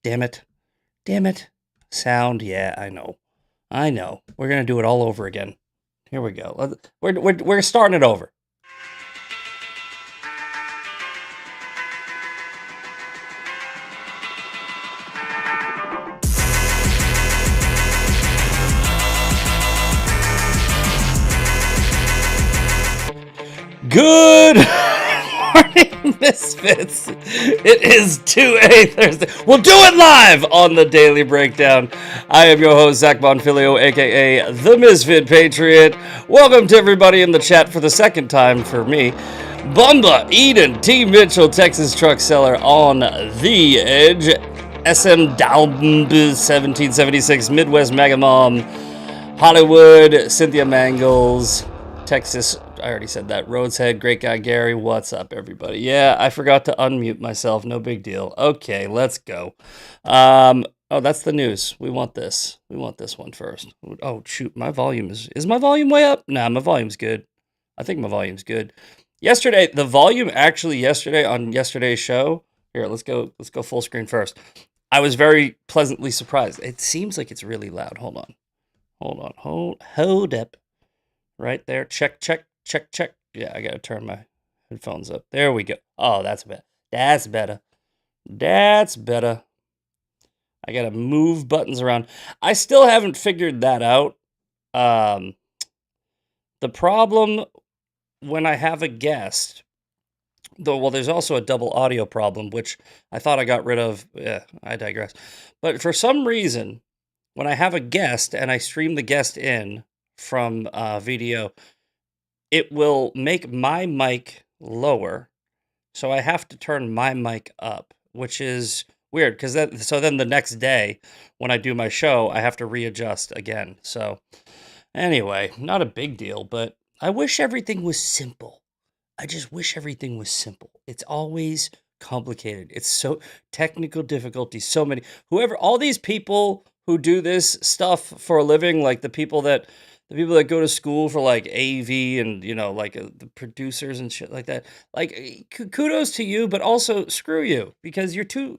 Damn it. Damn it. Sound, yeah, I know. I know. We're going to do it all over again. Here we go. We're starting it over. Good morning, Misfits. It is 2A Thursday. We'll do it live on the Daily Breakdown. I am your host, Zack Bonfilio, aka the Misfit Patriot. Welcome to everybody in the chat for the second time for me. Bumba, Eden, T. Mitchell, Texas truck seller on the edge. SM Dalton, 1776, Midwest Megamom, Hollywood, Cynthia Mangles, Texas, I already said that. Rhodes Head, Great Guy Gary, what's up, everybody? Yeah, I forgot to unmute myself. No big deal. Okay, let's go. Oh, that's the news. We want this. We want this one first. Oh, shoot, my volume is my volume way up? Nah, my volume's good. I think my volume's good. Yesterday, the volume actually on yesterday's show. Here, let's go full screen first. I was very pleasantly surprised. It seems like it's really loud. Hold on. Hold up. Right there. Check. Yeah, I gotta turn my headphones up. There we go. Oh, that's better. That's better. I gotta move buttons around. I still haven't figured that out. The problem when I have a guest, well, there's also a double audio problem, which I thought I got rid of. Yeah, I digress. But for some reason, when I have a guest and I stream the guest in from video, it will make my mic lower, so I have to turn my mic up, which is weird because then the next day when I do my show, I have to readjust again. So anyway, not a big deal, but I wish everything was simple. I just wish everything was simple. It's always complicated. It's so technical difficulties, so many. All these people who do this stuff for a living, like the people that go to school for like AV and like the producers and shit like that. Like kudos to you, but also screw you because you're too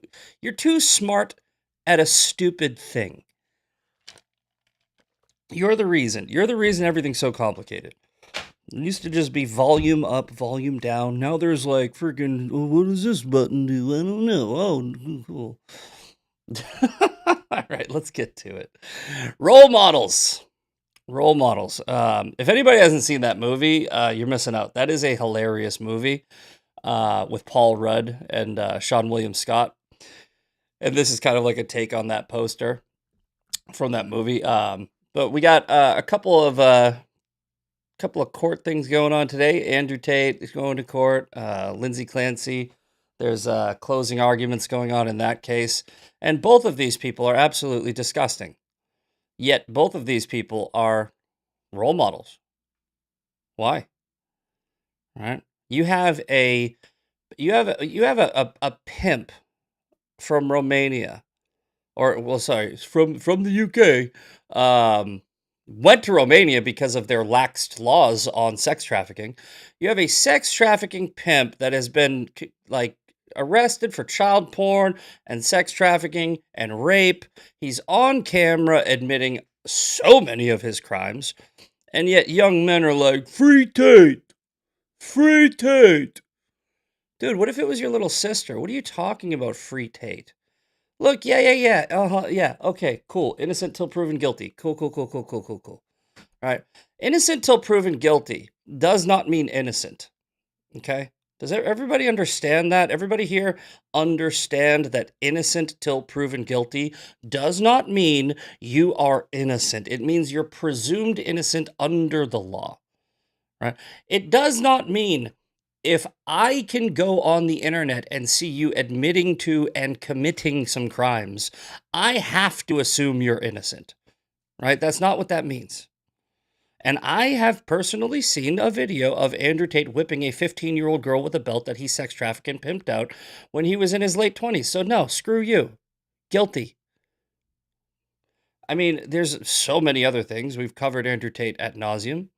smart at a stupid thing. You're the reason everything's so complicated. It used to just be volume up, volume down. Now there's like freaking, oh, what does this button do? I don't know. Oh, cool. All right, let's get to it. Role models. If anybody hasn't seen that movie, you're missing out. That is a hilarious movie with Paul Rudd and Sean William Scott. And this is kind of like a take on that poster from that movie. But we got a couple of court things going on today. Andrew Tate is going to court. Lindsay Clancy. There's closing arguments going on in that case. And both of these people are absolutely disgusting. Yet both of these people are role models. Why? Right? You have a pimp from Romania, from the UK. Went to Romania because of their laxed laws on sex trafficking. You have a sex trafficking pimp that has been like arrested for child porn and sex trafficking and rape. He's on camera admitting so many of his crimes, and yet young men are like, free Tate, free Tate. Dude, what if it was your little sister? What are you talking about, free Tate? Look, yeah, yeah, okay, cool. Innocent till proven guilty. Cool. All right, innocent till proven guilty does not mean innocent, okay? Does everybody understand that? Everybody here understand that innocent till proven guilty does not mean you are innocent. It means you're presumed innocent under the law, right? It does not mean if I can go on the internet and see you admitting to and committing some crimes, I have to assume you're innocent, right? That's not what that means. And I have personally seen a video of Andrew Tate whipping a 15-year-old girl with a belt that he sex trafficked and pimped out when he was in his late 20s. So no, screw you. Guilty. I mean, there's so many other things. We've covered Andrew Tate ad nauseum.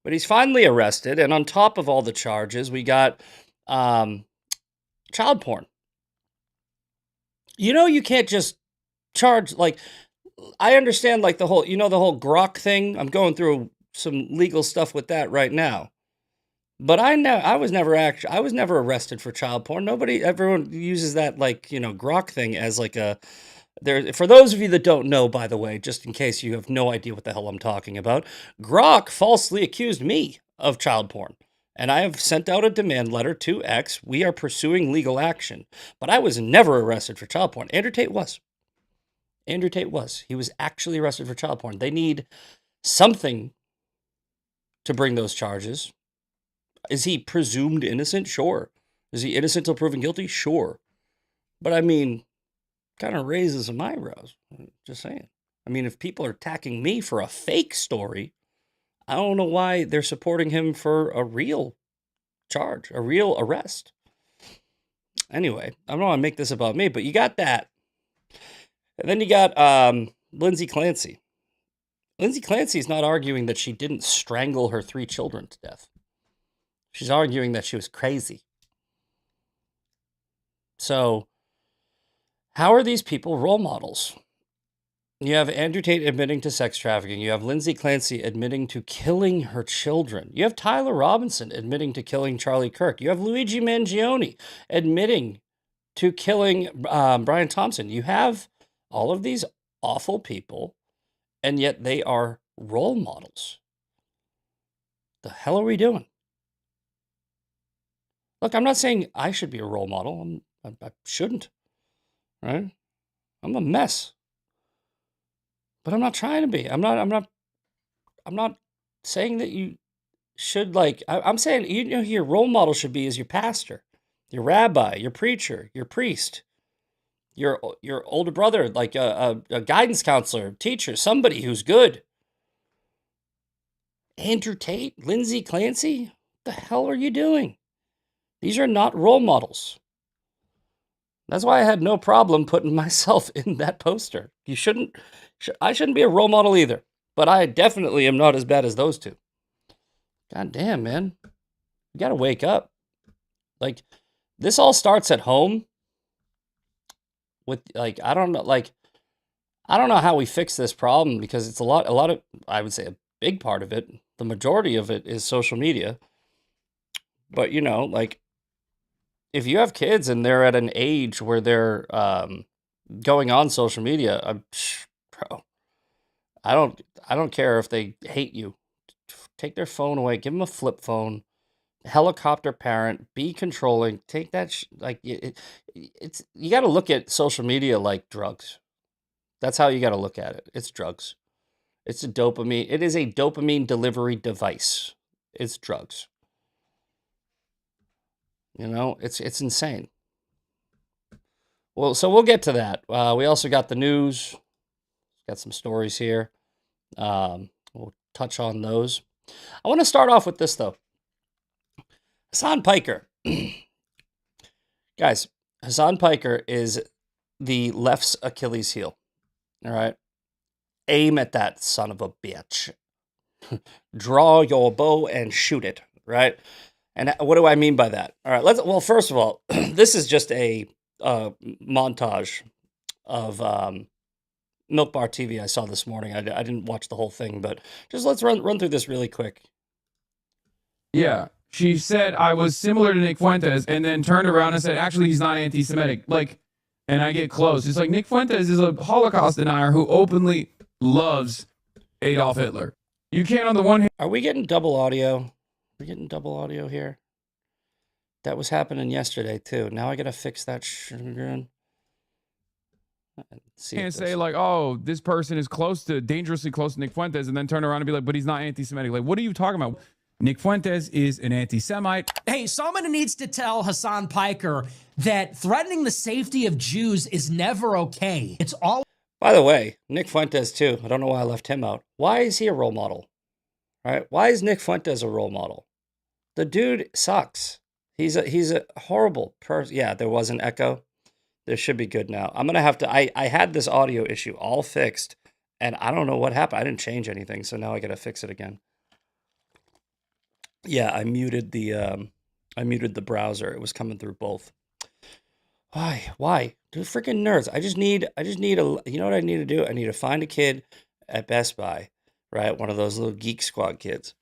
But he's finally arrested, and on top of all the charges, we got child porn. You can't just charge, like, I understand, like, the whole, the whole grok thing. I'm going through some legal stuff with that right now. But I was never arrested for child porn. Everyone uses that, like, grok thing as like a there. For those of you that don't know, by the way, just in case you have no idea what the hell I'm talking about, Grok falsely accused me of child porn. And I have sent out a demand letter to X. We are pursuing legal action. But I was never arrested for child porn. Andrew Tate was. Andrew Tate was. He was actually arrested for child porn. They need something to bring those charges. Is he presumed innocent? Sure. Is he innocent until proven guilty? Sure. But I mean, kind of raises some eyebrows. Just saying. I mean, if people are attacking me for a fake story, I don't know why they're supporting him for a real charge, a real arrest. Anyway, I don't want to make this about me, but you got that. And then you got Lindsay Clancy. Lindsay Clancy is not arguing that she didn't strangle her 3 children to death. She's arguing that she was crazy. So, how are these people role models? You have Andrew Tate admitting to sex trafficking. You have Lindsay Clancy admitting to killing her children. You have Tyler Robinson admitting to killing Charlie Kirk. You have Luigi Mangione admitting to killing Brian Thompson. You have all of these awful people, and yet they are role models. The hell are we doing? Look, I'm not saying I should be a role model. I shouldn't, right? I'm a mess. But I'm not trying to be. I'm not saying that you should, like, I'm saying, who your role model should be is your pastor, your rabbi, your preacher, your priest, your older brother, like a guidance counselor, teacher, somebody who's good. Andrew Tate, Lindsay Clancy, what the hell are you doing? These are not role models. That's why I had no problem putting myself in that poster. I shouldn't be a role model either, but I definitely am not as bad as those two. God damn, man. You gotta wake up. Like, this all starts at home with, like, I don't know how we fix this problem, because it's a lot of, I would say a big part of it, the majority of it is social media. But, like, if you have kids and they're at an age where they're going on social media, bro, I don't care if they hate you. Take their phone away, give them a flip phone. Helicopter parent, be controlling, take that like it's you got to look at social media like drugs. That's how you got to look at it. It's drugs. It is a dopamine delivery device. It's drugs. It's insane. Well, so we'll get to that. We also got the news. Got some stories here. We'll touch on those. I want to start off with this, though. Hassan Piker. Guys, Hassan Piker is the left's Achilles heel. All right? Aim at that son of a bitch. Draw your bow and shoot it, right? And what do I mean by that? All right, well, first of all, this is just a montage of Milk Bar TV I saw this morning. I didn't watch the whole thing, but just let's run through this really quick. Yeah. She said I was similar to Nick Fuentes, and then turned around and said, actually, he's not anti-Semitic. Like, and I get close. It's like, Nick Fuentes is a Holocaust denier who openly loves Adolf Hitler. You can't, on the one hand... Are we getting double audio? We're getting double audio here. That was happening yesterday, too. Now I got to fix that again. Can't say, like, oh, this person is dangerously close to Nick Fuentes, and then turn around and be like, but he's not anti-Semitic. Like, what are you talking about? Nick Fuentes is an anti-Semite. Hey, someone needs to tell Hassan Piker that threatening the safety of Jews is never okay. It's all... By the way, Nick Fuentes, too. I don't know why I left him out. Why is he a role model? Right? Why is Nick Fuentes a role model? The dude sucks. He's a horrible person. Yeah, there was an echo. This should be good now. I'm going to have to... I had this audio issue all fixed, and I don't know what happened. I didn't change anything, so now I got to fix it again. Yeah, I muted the browser. It was coming through both. Why? They're freaking nerds. I just need you know what I need to do? I need to find a kid at Best Buy, right? One of those little Geek Squad kids.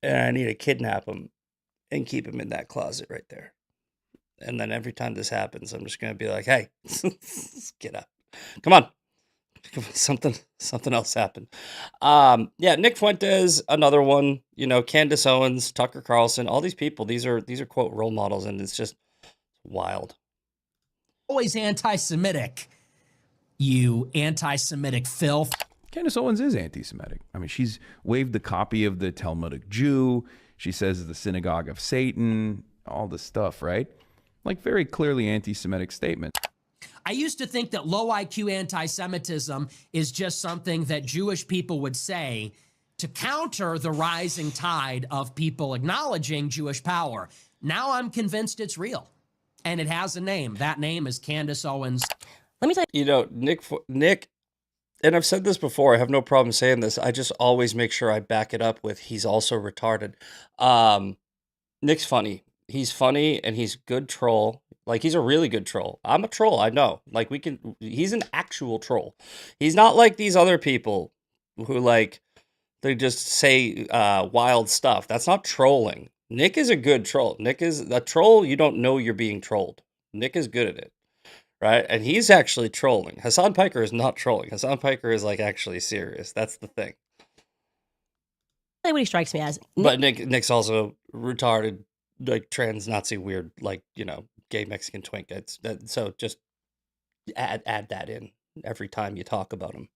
And I need to kidnap him and keep him in that closet right there. And then every time this happens, I'm just going to be like, hey, get up. Come on. Something else happened. Yeah, Nick Fuentes, another one, you know, Candace Owens, Tucker Carlson, all these people, these are quote role models, and it's just wild. Always anti-Semitic. You anti-Semitic filth. Candace Owens is anti-Semitic. I mean, she's waved the copy of the Talmudic Jew. She says the synagogue of Satan, all this stuff, right? Like very clearly anti-Semitic statements. I used to think that low IQ anti-Semitism is just something that Jewish people would say to counter the rising tide of people acknowledging Jewish power. Now I'm convinced it's real. And it has a name. That name is Candace Owens. Let me tell you. You know, Nick, and I've said this before, I have no problem saying this. I just always make sure I back it up with he's also retarded. Nick's funny. He's funny and he's good troll. Like, he's a really good troll. I'm a troll, I know. Like, he's an actual troll. He's not like these other people who, like, they just say wild stuff. That's not trolling. Nick is a good troll. Nick is a troll. You don't know you're being trolled. Nick is good at it, right? And he's actually trolling. Hassan Piker is not trolling. Hassan Piker is, like, actually serious. That's the thing. What he strikes me as. But Nick's also retarded, like, trans Nazi weird, like, you know, gay Mexican twink. So just add that in every time you talk about him.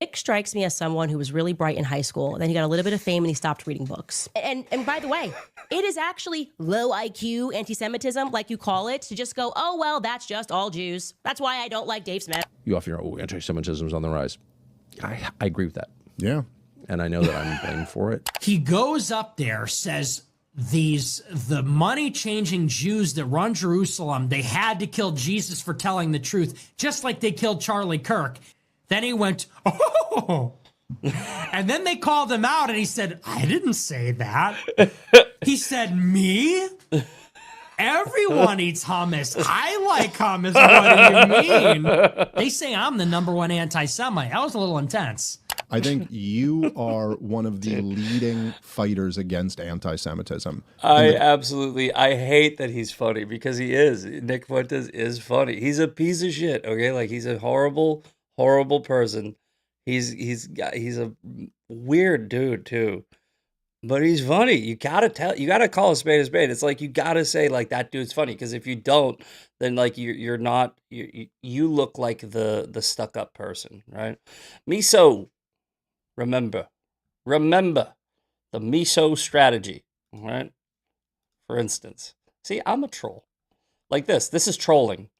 Nick strikes me as someone who was really bright in high school. Then he got a little bit of fame and he stopped reading books. And by the way, it is actually low IQ anti-Semitism, like you call it, to just go, oh, well, that's just all Jews. That's why I don't like Dave Smith. You often hear, oh, anti-Semitism is on the rise. I agree with that. Yeah. And I know that I'm blamed for it. He goes up there, says the money-changing Jews that run Jerusalem, they had to kill Jesus for telling the truth, just like they killed Charlie Kirk. Then he went, oh, and then they called him out and he said, I didn't say that. He said, me? Everyone eats hummus. I like hummus. What do you mean? They say I'm the #1 anti-Semite. That was a little intense. I think you are one of the leading fighters against anti-Semitism. I hate that he's funny, because he is. Nick Fuentes is funny. He's a piece of shit, okay? Like, he's a horrible person. He's a weird dude too. But he's funny. You gotta call a spade a spade. It's like, you gotta say, like, that dude's funny, because if you don't, then, like, you're not, you look like the stuck up person, right? Miso. Remember the miso strategy, right? For instance, see, I'm a troll. Like this is trolling.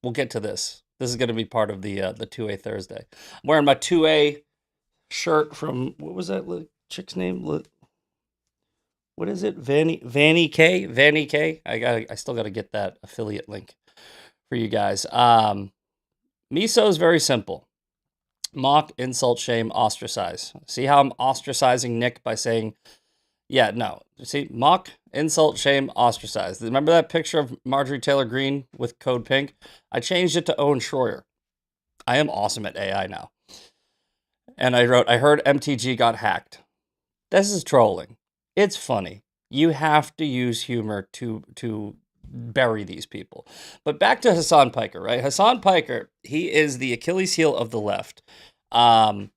We'll get to this. This is going to be part of the 2A Thursday. I'm wearing my 2A shirt from, what was that chick's name? What is it? Vanny K. I still got to get that affiliate link for you guys. Miso is very simple. Mock, insult, shame, ostracize. See how I'm ostracizing Nick by saying, yeah, no. See, mock, insult, shame, ostracize. Remember that picture of Marjorie Taylor Greene with Code Pink? I changed it to Owen Schroyer. I am awesome at AI now. And I wrote, I heard MTG got hacked. This is trolling. It's funny. You have to use humor to bury these people. But back to Hassan Piker, right? Hassan Piker, he is the Achilles heel of the left. What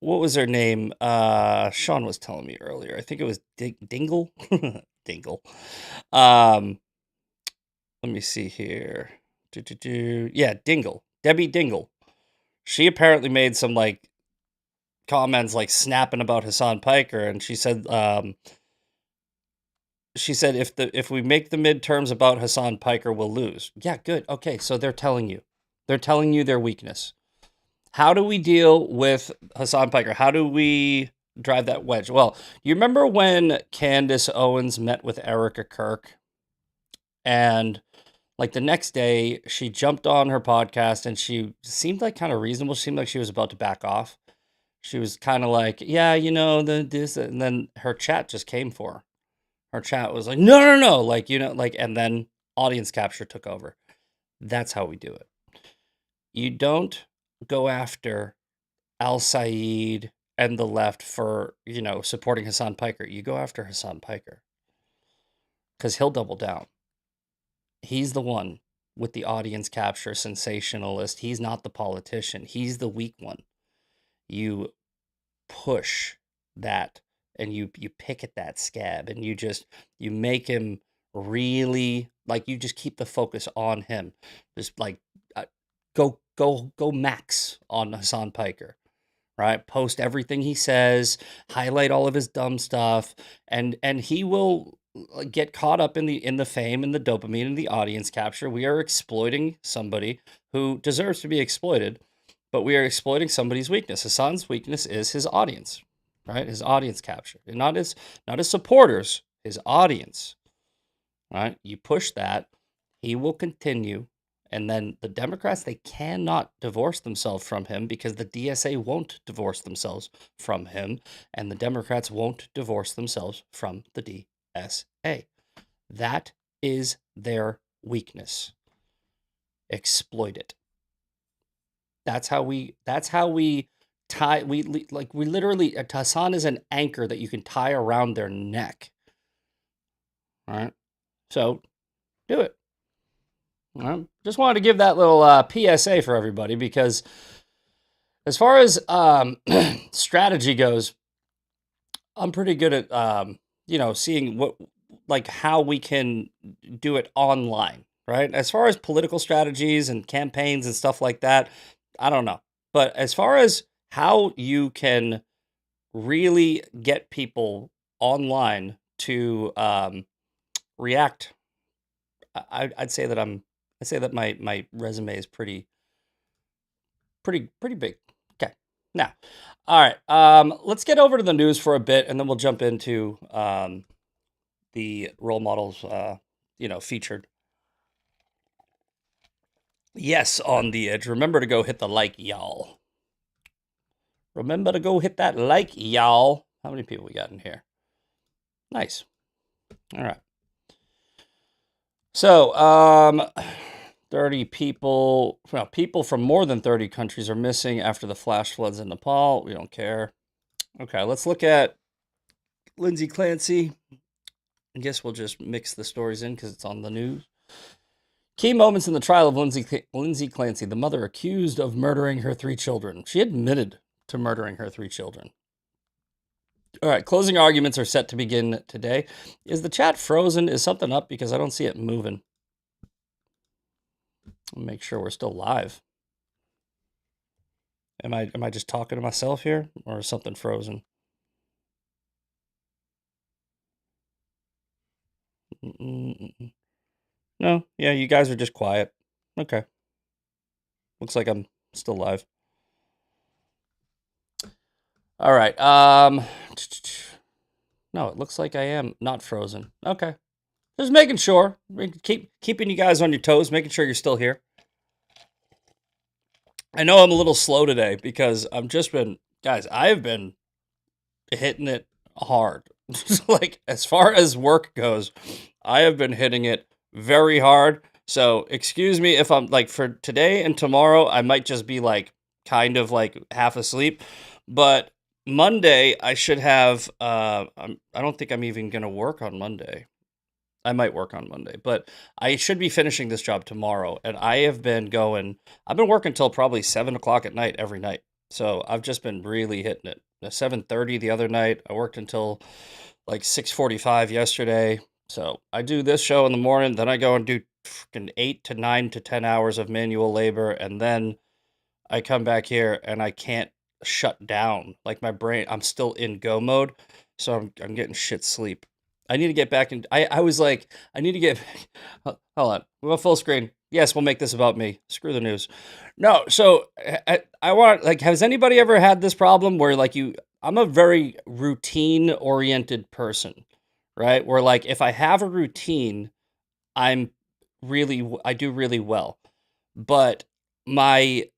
was her name? Sean was telling me earlier. I think it was Dingle. Dingle. Let me see here. Yeah, Dingle. Debbie Dingle. She apparently made some, like, comments, like, snapping about Hassan Piker, and she said if we make the midterms about Hassan Piker, we'll lose. Yeah, good. Okay, so they're telling you their weakness. How do we deal with Hassan Piker? How do we drive that wedge? Well, you remember when Candace Owens met with Erica Kirk, and, like, the next day she jumped on her podcast and she seemed like kind of reasonable. She seemed like she was about to back off. She was kind of like, yeah, you know, this, and then her chat just came for her. Her chat was like, no, like, you know, like, and then audience capture took over. That's how we do it. You don't go after Al Saeed and the left for, supporting Hassan Piker. You go after Hassan Piker because he'll double down. He's the one with the audience capture sensationalist. He's not the politician. He's the weak one. You push that and you pick at that scab and you make him really, like, you just keep the focus on him. Just like go max on Hassan Piker. Right? Post everything he says, highlight all of his dumb stuff, and he will get caught up in the fame and the dopamine and the audience capture. We are exploiting somebody who deserves to be exploited, but we are exploiting somebody's weakness. Hassan's weakness is his audience, right? His audience capture, and not his supporters, his audience. Right? You push that, he will continue. And then the Democrats, they cannot divorce themselves from him because the DSA won't divorce themselves from him. And the Democrats won't divorce themselves from the DSA. That is their weakness. Exploit it. That's how we tie, we literally, Hassan is an anchor that you can tie around their neck. All right? So do it. Just wanted to give that little PSA for everybody, because as far as strategy goes, I'm pretty good at seeing how we can do it online, right? As far as political strategies and campaigns and stuff like that, I don't know. But as far as how you can really get people online to react, I'd say that my resume is pretty big. Okay. Now, all right. Let's get over to the news for a bit, and then we'll jump into the role models, featured. Yes, on the edge. Remember to go hit the like, y'all. Remember to go hit that like, y'all. How many people we got in here? Nice. All right. So, 30 people, people from more than 30 countries are missing after the flash floods in Nepal. We don't care. Okay, let's look at Lindsay Clancy. I guess we'll just mix the stories in because it's on the news. Key moments in the trial of Lindsay Clancy, the mother accused of murdering her 3 children. She admitted to murdering her 3 children. All right, closing arguments are set to begin today. Is the chat frozen? Is something up? Because I don't see it moving. I'll make sure we're still live. Am I just talking to myself here, or is something frozen? No, yeah, you guys are just quiet. Okay. Looks like I'm still live. All right. No, it looks like I am not frozen. Okay. Just making sure. Keeping you guys on your toes, making sure you're still here. I know I'm a little slow today because I've been hitting it hard. Like, as far as work goes, I have been hitting it very hard. So excuse me if I'm like, for today and tomorrow, I might just be like kind of like half asleep. But Monday, I should have, I don't think I'm even going to work on Monday. I might work on Monday, but I should be finishing this job tomorrow. And I've been working till probably 7 o'clock at night every night. So I've just been really hitting it. 7:30 the other night. I worked until like 6:45 yesterday. So I do this show in the morning, then I go and do freaking 8 to 9 to 10 hours of manual labor, and then I come back here and I can't shut down. Like, my brain, I'm still in go mode, so I'm getting shit sleep. I need to get back in. I was like, I need to get. Hold on, we'll full screen. Yes, we'll make this about me. Screw the news. No, so I want, like, has anybody ever had this problem where, like, I'm a very routine oriented person, right? Where, like, if I have a routine, I do really well. But I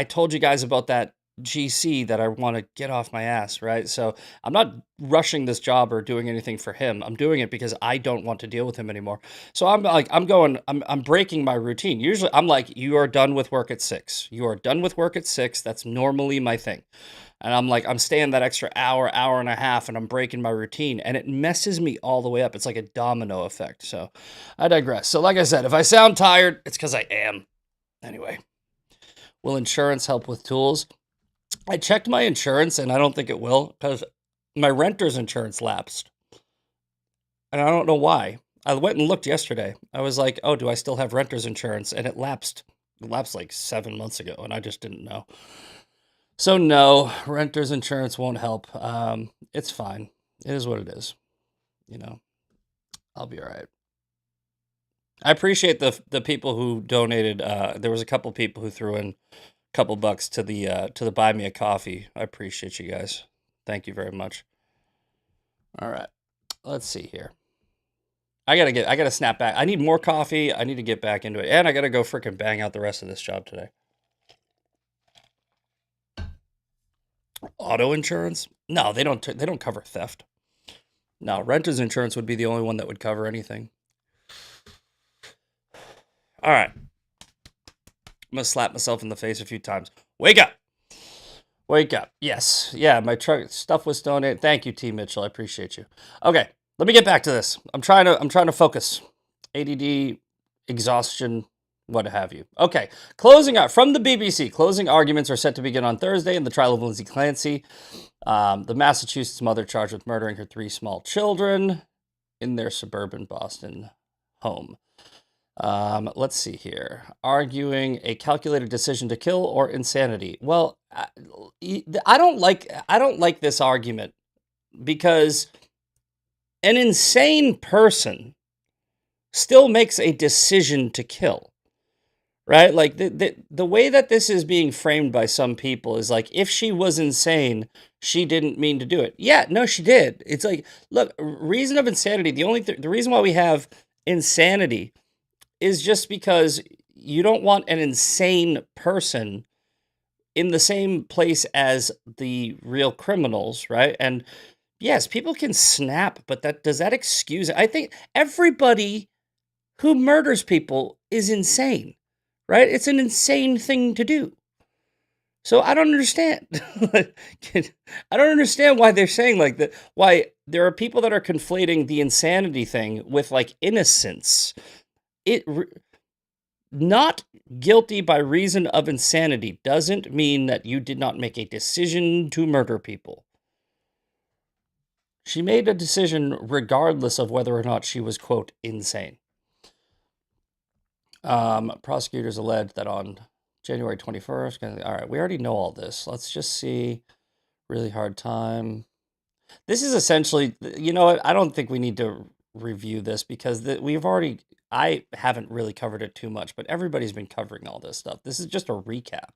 told you guys about that GC that I want to get off my ass, right? So I'm not rushing this job or doing anything for him. I'm doing it because I don't want to deal with him anymore. So I'm breaking my routine. Usually I'm like, you are done with work at 6. You are done with work at 6. That's normally my thing. And I'm like, I'm staying that extra hour, hour and a half, and I'm breaking my routine. And it messes me all the way up. It's like a domino effect. So I digress. So like I said, if I sound tired, it's because I am. Anyway, will insurance help with tools? I checked my insurance, and I don't think it will, because my renter's insurance lapsed. And I don't know why. I went and looked yesterday. I was like, oh, do I still have renter's insurance? And it lapsed. It lapsed like 7 months ago, and I just didn't know. So no, renter's insurance won't help. It's fine. It is what it is. You know, I'll be all right. I appreciate the people who donated. There was a couple people who threw in couple bucks to the buy me a coffee. I appreciate you guys. Thank you very much. All right. Let's see here. I gotta snap back. I need more coffee. I need to get back into it. And I gotta go freaking bang out the rest of this job today. Auto insurance? No, they don't cover theft. No, renter's insurance would be the only one that would cover anything. All right. I'm going to slap myself in the face a few times. Wake up. Wake up. Yes. Yeah, my truck stuff was donated. Thank you, T. Mitchell. I appreciate you. Okay, let me get back to this. I'm trying to focus. ADD, exhaustion, what have you. Okay, closing out from the BBC. Closing arguments are set to begin on Thursday in the trial of Lindsay Clancy, the Massachusetts mother charged with murdering her 3 small children in their suburban Boston home. Let's see here. Arguing a calculated decision to kill or insanity. Well, I don't like this argument because an insane person still makes a decision to kill, right? Like the way that this is being framed by some people is like, if she was insane, she didn't mean to do it. Yeah, no, she did. It's like, look, reason of insanity. The reason why we have insanity is just because you don't want an insane person in the same place as the real criminals, right? And yes, people can snap, but does that excuse it? I think everybody who murders people is insane, right? It's an insane thing to do. So I don't understand. I don't understand why they're saying like that. Why there are people that are conflating the insanity thing with like innocence. Not guilty by reason of insanity doesn't mean that you did not make a decision to murder people. She made a decision regardless of whether or not she was, quote, insane. Prosecutors alleged that on January 21st, all right, we already know all this. Let's just see. Really hard time. This is essentially, you know what? I don't think we need to review this because I haven't really covered it too much, but everybody's been covering all this stuff. This is just a recap.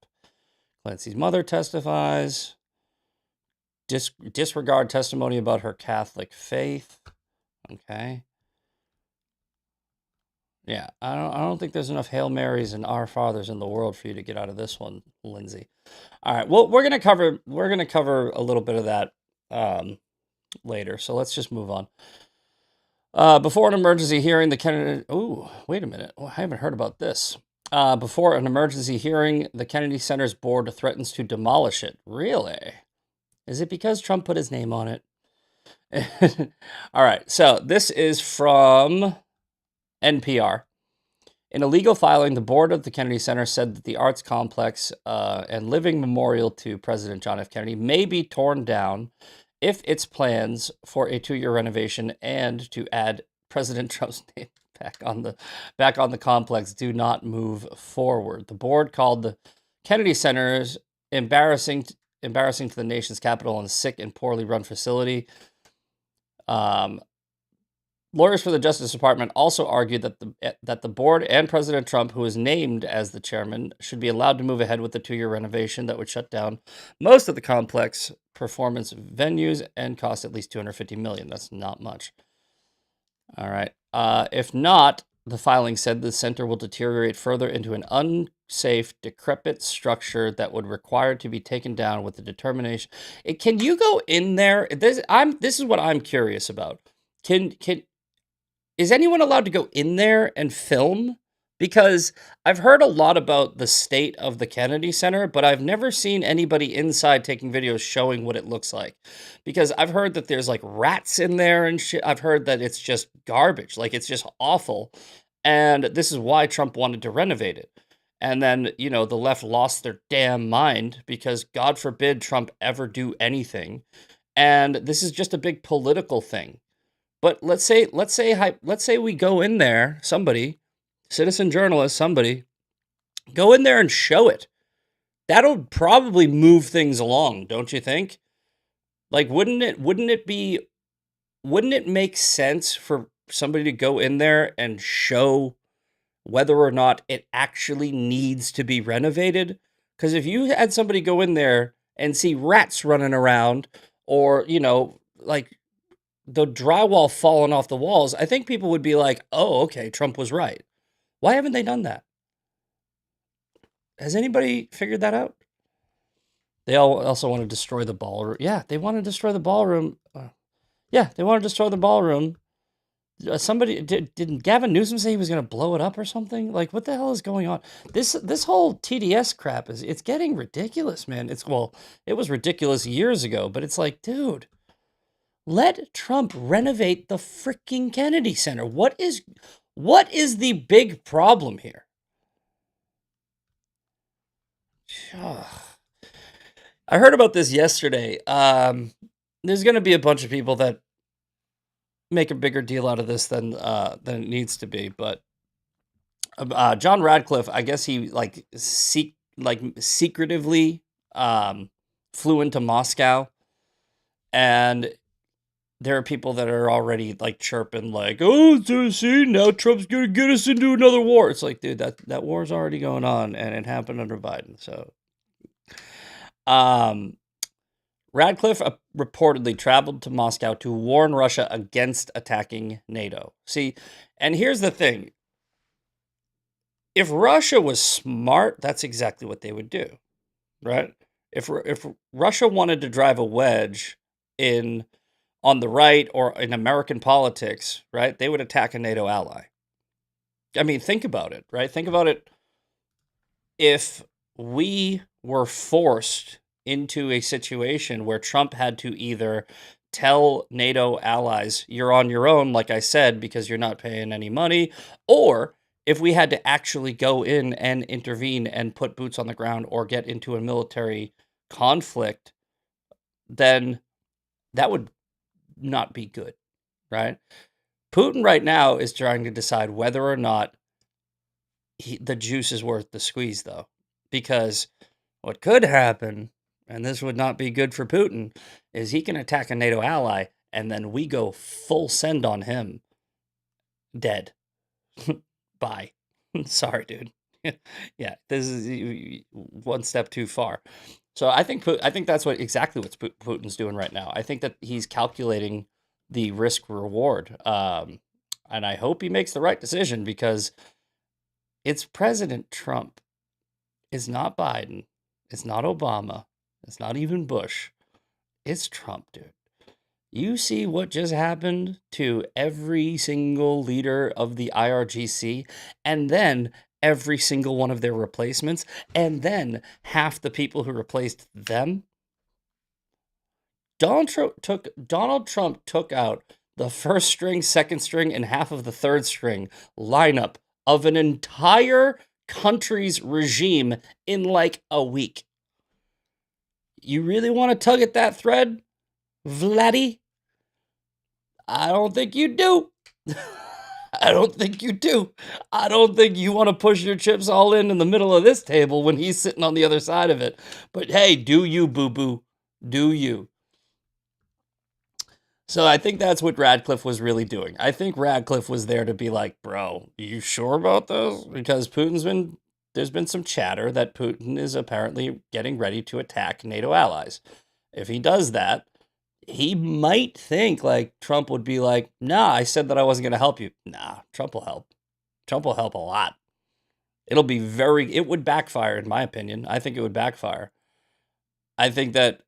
Clancy's mother testifies. Disregard testimony about her Catholic faith. Okay. Yeah, I don't think there's enough Hail Marys and Our Fathers in the world for you to get out of this one, Lindsay. All right. Well, we're gonna cover a little bit of that later. So let's just move on. Before an emergency hearing, the Kennedy... Ooh, wait a minute. Oh, I haven't heard about this. Before an emergency hearing, the Kennedy Center's board threatens to demolish it. Really? Is it because Trump put his name on it? All right. So this is from NPR. In a legal filing, the board of the Kennedy Center said that the arts complex and living memorial to President John F. Kennedy may be torn down if its plans for a 2-year renovation and to add President Trump's name back on the complex do not move forward. The board called the Kennedy Center's embarrassing to the nation's capital and a sick and poorly run facility. Lawyers for the Justice Department also argued that the board and President Trump, who is named as the chairman, should be allowed to move ahead with the 2-year renovation that would shut down most of the complex performance venues and cost at least $250 million. That's not much. All right. If not, The filing said the center will deteriorate further into an unsafe, decrepit structure that would require to be taken down with the determination. Can you go in there? This is what I'm curious about. Is anyone allowed to go in there and film? Because I've heard a lot about the state of the Kennedy Center, but I've never seen anybody inside taking videos showing what it looks like. Because I've heard that there's like rats in there and shit. I've heard that it's just garbage. Like it's just awful. And this is why Trump wanted to renovate it. And then, the left lost their damn mind because God forbid Trump ever do anything. And this is just a big political thing. But let's say we go in there, somebody, citizen journalist, somebody, go in there and show it. That'll probably move things along, don't you think? Like, wouldn't it make sense for somebody to go in there and show whether or not it actually needs to be renovated? Because if you had somebody go in there and see rats running around or, like the drywall falling off the walls, I think people would be like, oh, okay, Trump was right. Why haven't they done that? Has anybody figured that out? They all also want to destroy the ballroom. Yeah, they want to destroy the ballroom. Somebody didn't Gavin Newsom say he was going to blow it up or something? Like, what the hell is going on? This whole TDS crap it's getting ridiculous, man. It was ridiculous years ago, but it's like, dude, let Trump renovate the freaking Kennedy Center. What is the big problem here? I heard about this yesterday. There's going to be a bunch of people that make a bigger deal out of this than it needs to be, but John Radcliffe, I guess he secretively flew into Moscow, and there are people that are already like chirping like, oh, see, now Trump's gonna get us into another war. It's like, dude, that war's already going on, and it happened under Biden. So Radcliffe reportedly traveled to Moscow to warn Russia against attacking NATO. See, and here's the thing. If Russia was smart, that's exactly what they would do, right? If Russia wanted to drive a wedge on the right or in American politics, right, they would attack a NATO ally. I mean, think about it, right? Think about it. If we were forced into a situation where Trump had to either tell NATO allies, you're on your own, like I said, because you're not paying any money, or if we had to actually go in and intervene and put boots on the ground or get into a military conflict, then that would not be good, right? Putin right now is trying to decide whether or not the juice is worth the squeeze, though, because what could happen, and this would not be good for Putin, is he can attack a NATO ally, and then we go full send on him. Dead. Bye. Sorry, dude. Yeah, this is one step too far. So I think that's exactly what Putin's doing right now. I think that he's calculating the risk reward, and I hope he makes the right decision because it's President Trump. It's not Biden. It's not Obama. It's not even Bush. It's Trump, dude. You see what just happened to every single leader of the IRGC, and then every single one of their replacements, and then half the people who replaced them. Donald Trump took out the first string, second string, and half of the third string lineup of an entire country's regime in like a week. You really want to tug at that thread, Vladdy? I don't think you do. I don't think you do. I don't think you want to push your chips all in the middle of this table when he's sitting on the other side of it. But hey, do you, boo-boo. Do you. So I think that's what Radcliffe was really doing. I think Radcliffe was there to be like, bro, you sure about this? Because there's been some chatter that Putin is apparently getting ready to attack NATO allies. If he does that, he might think like Trump would be like, nah, I said that I wasn't going to help you. Nah, Trump will help. Trump will help a lot. It would backfire, in my opinion. I think it would backfire. I think that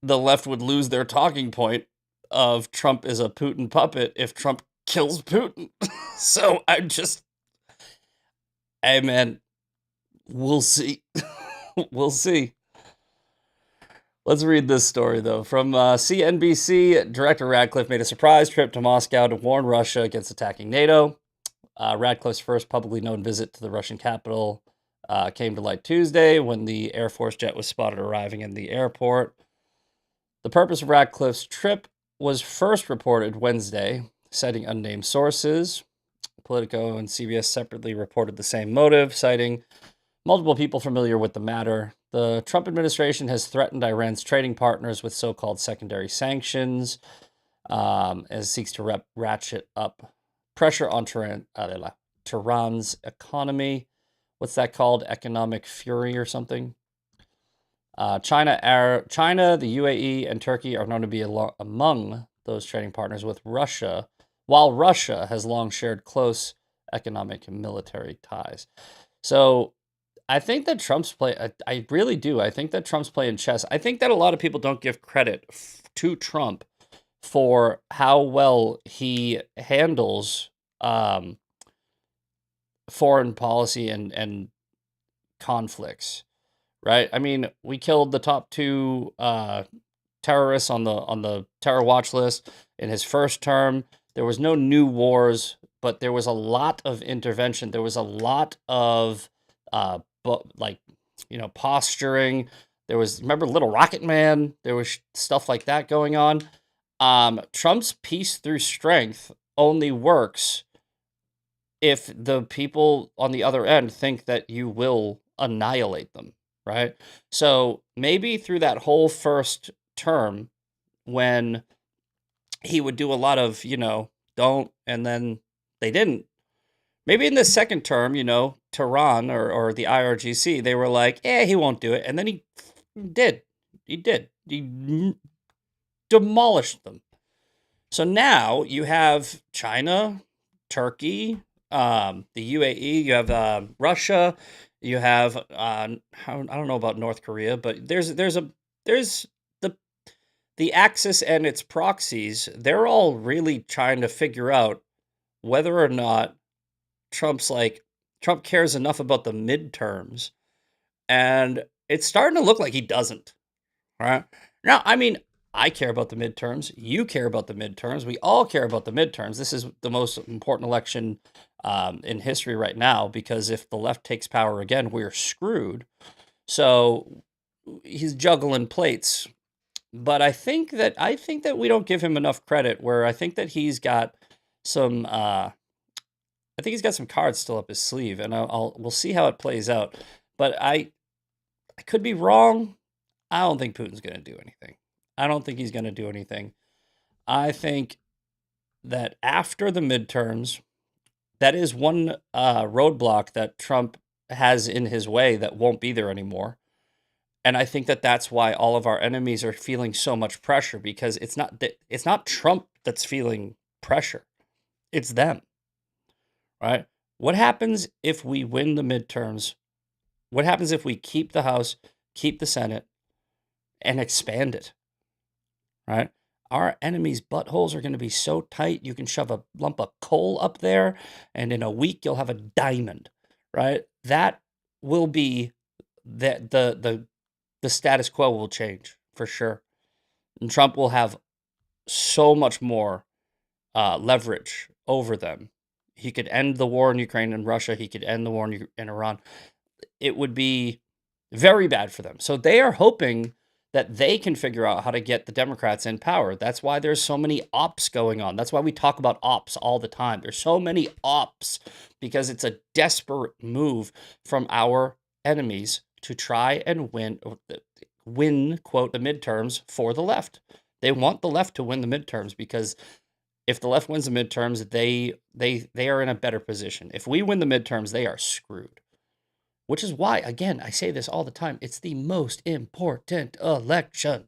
the left would lose their talking point of Trump is a Putin puppet if Trump kills Putin. So hey man, we'll see. We'll see. Let's read this story, though. From CNBC, Director Radcliffe made a surprise trip to Moscow to warn Russia against attacking NATO. Radcliffe's first publicly known visit to the Russian capital came to light Tuesday when the Air Force jet was spotted arriving in the airport. The purpose of Radcliffe's trip was first reported Wednesday, citing unnamed sources. Politico and CBS separately reported the same motive, citing multiple people familiar with the matter. The Trump administration has threatened Iran's trading partners with so-called secondary sanctions, as it seeks to ratchet up pressure on Tehran's economy. What's that called? Economic fury or something? China, the UAE, and Turkey are known to be among those trading partners with Russia, while Russia has long shared close economic and military ties. So I think that I really do. I think that Trump's playing chess. I think that a lot of people don't give credit to Trump for how well he handles foreign policy and conflicts, right? I mean, we killed the top two terrorists on the terror watch list in his first term. There was no new wars, but there was a lot of intervention. There was a lot of posturing. There was, remember Little Rocket Man? There was stuff like that going on. Trump's peace through strength only works if the people on the other end think that you will annihilate them, right? So maybe through that whole first term, when he would do a lot of, don't, and then they didn't. Maybe in the second term, Tehran or the IRGC, they were like, he won't do it. And then he did. He did. He demolished them. So now you have China, Turkey, the UAE, you have Russia, you have I don't know about North Korea, but there's the Axis and its proxies. They're all really trying to figure out whether or not Trump cares enough about the midterms, and it's starting to look like he doesn't. Right now, I mean, I care about the midterms. You care about the midterms. We all care about the midterms. This is the most important election in history right now, because if the left takes power again, we're screwed. So he's juggling plates. But I think that we don't give him enough credit. Where I think that he's got some, I think he's got some cards still up his sleeve, and we'll see how it plays out. But I could be wrong. I don't think Putin's going to do anything. I don't think he's going to do anything. I think that after the midterms, that is one roadblock that Trump has in his way that won't be there anymore. And I think that that's why all of our enemies are feeling so much pressure, because it's not Trump that's feeling pressure. It's them, right? What happens if we win the midterms? What happens if we keep the House, keep the Senate, and expand it, right? Our enemies' buttholes are going to be so tight, you can shove a lump of coal up there, and in a week, you'll have a diamond, right? That will be the status quo will change for sure. And Trump will have so much more leverage over them. He could end the war in Ukraine and Russia. He could end the war in Iran. It would be very bad for them. So they are hoping that they can figure out how to get the Democrats in power. That's why there's so many ops going on. That's why we talk about ops all the time. There's so many ops because it's a desperate move from our enemies to try and win, quote, the midterms for the left. They want the left to win the midterms, because if the left wins the midterms, they are in a better position. If we win the midterms, they are screwed. Which is why, again, I say this all the time, it's the most important election.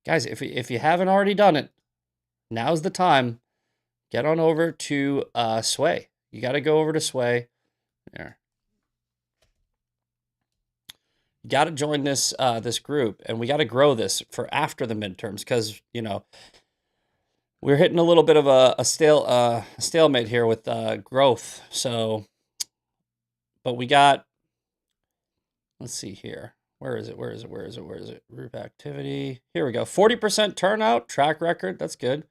Guys, if you haven't already done it, now's the time. get on over to Sway. You got to go over to Sway. There. You got to join this this group, and we got to grow this for after the midterms, because we're hitting a little bit of a stalemate here with growth. So, but we got. Let's see here. Where is it? Group activity. Here we go. 40% turnout. Track record. That's good.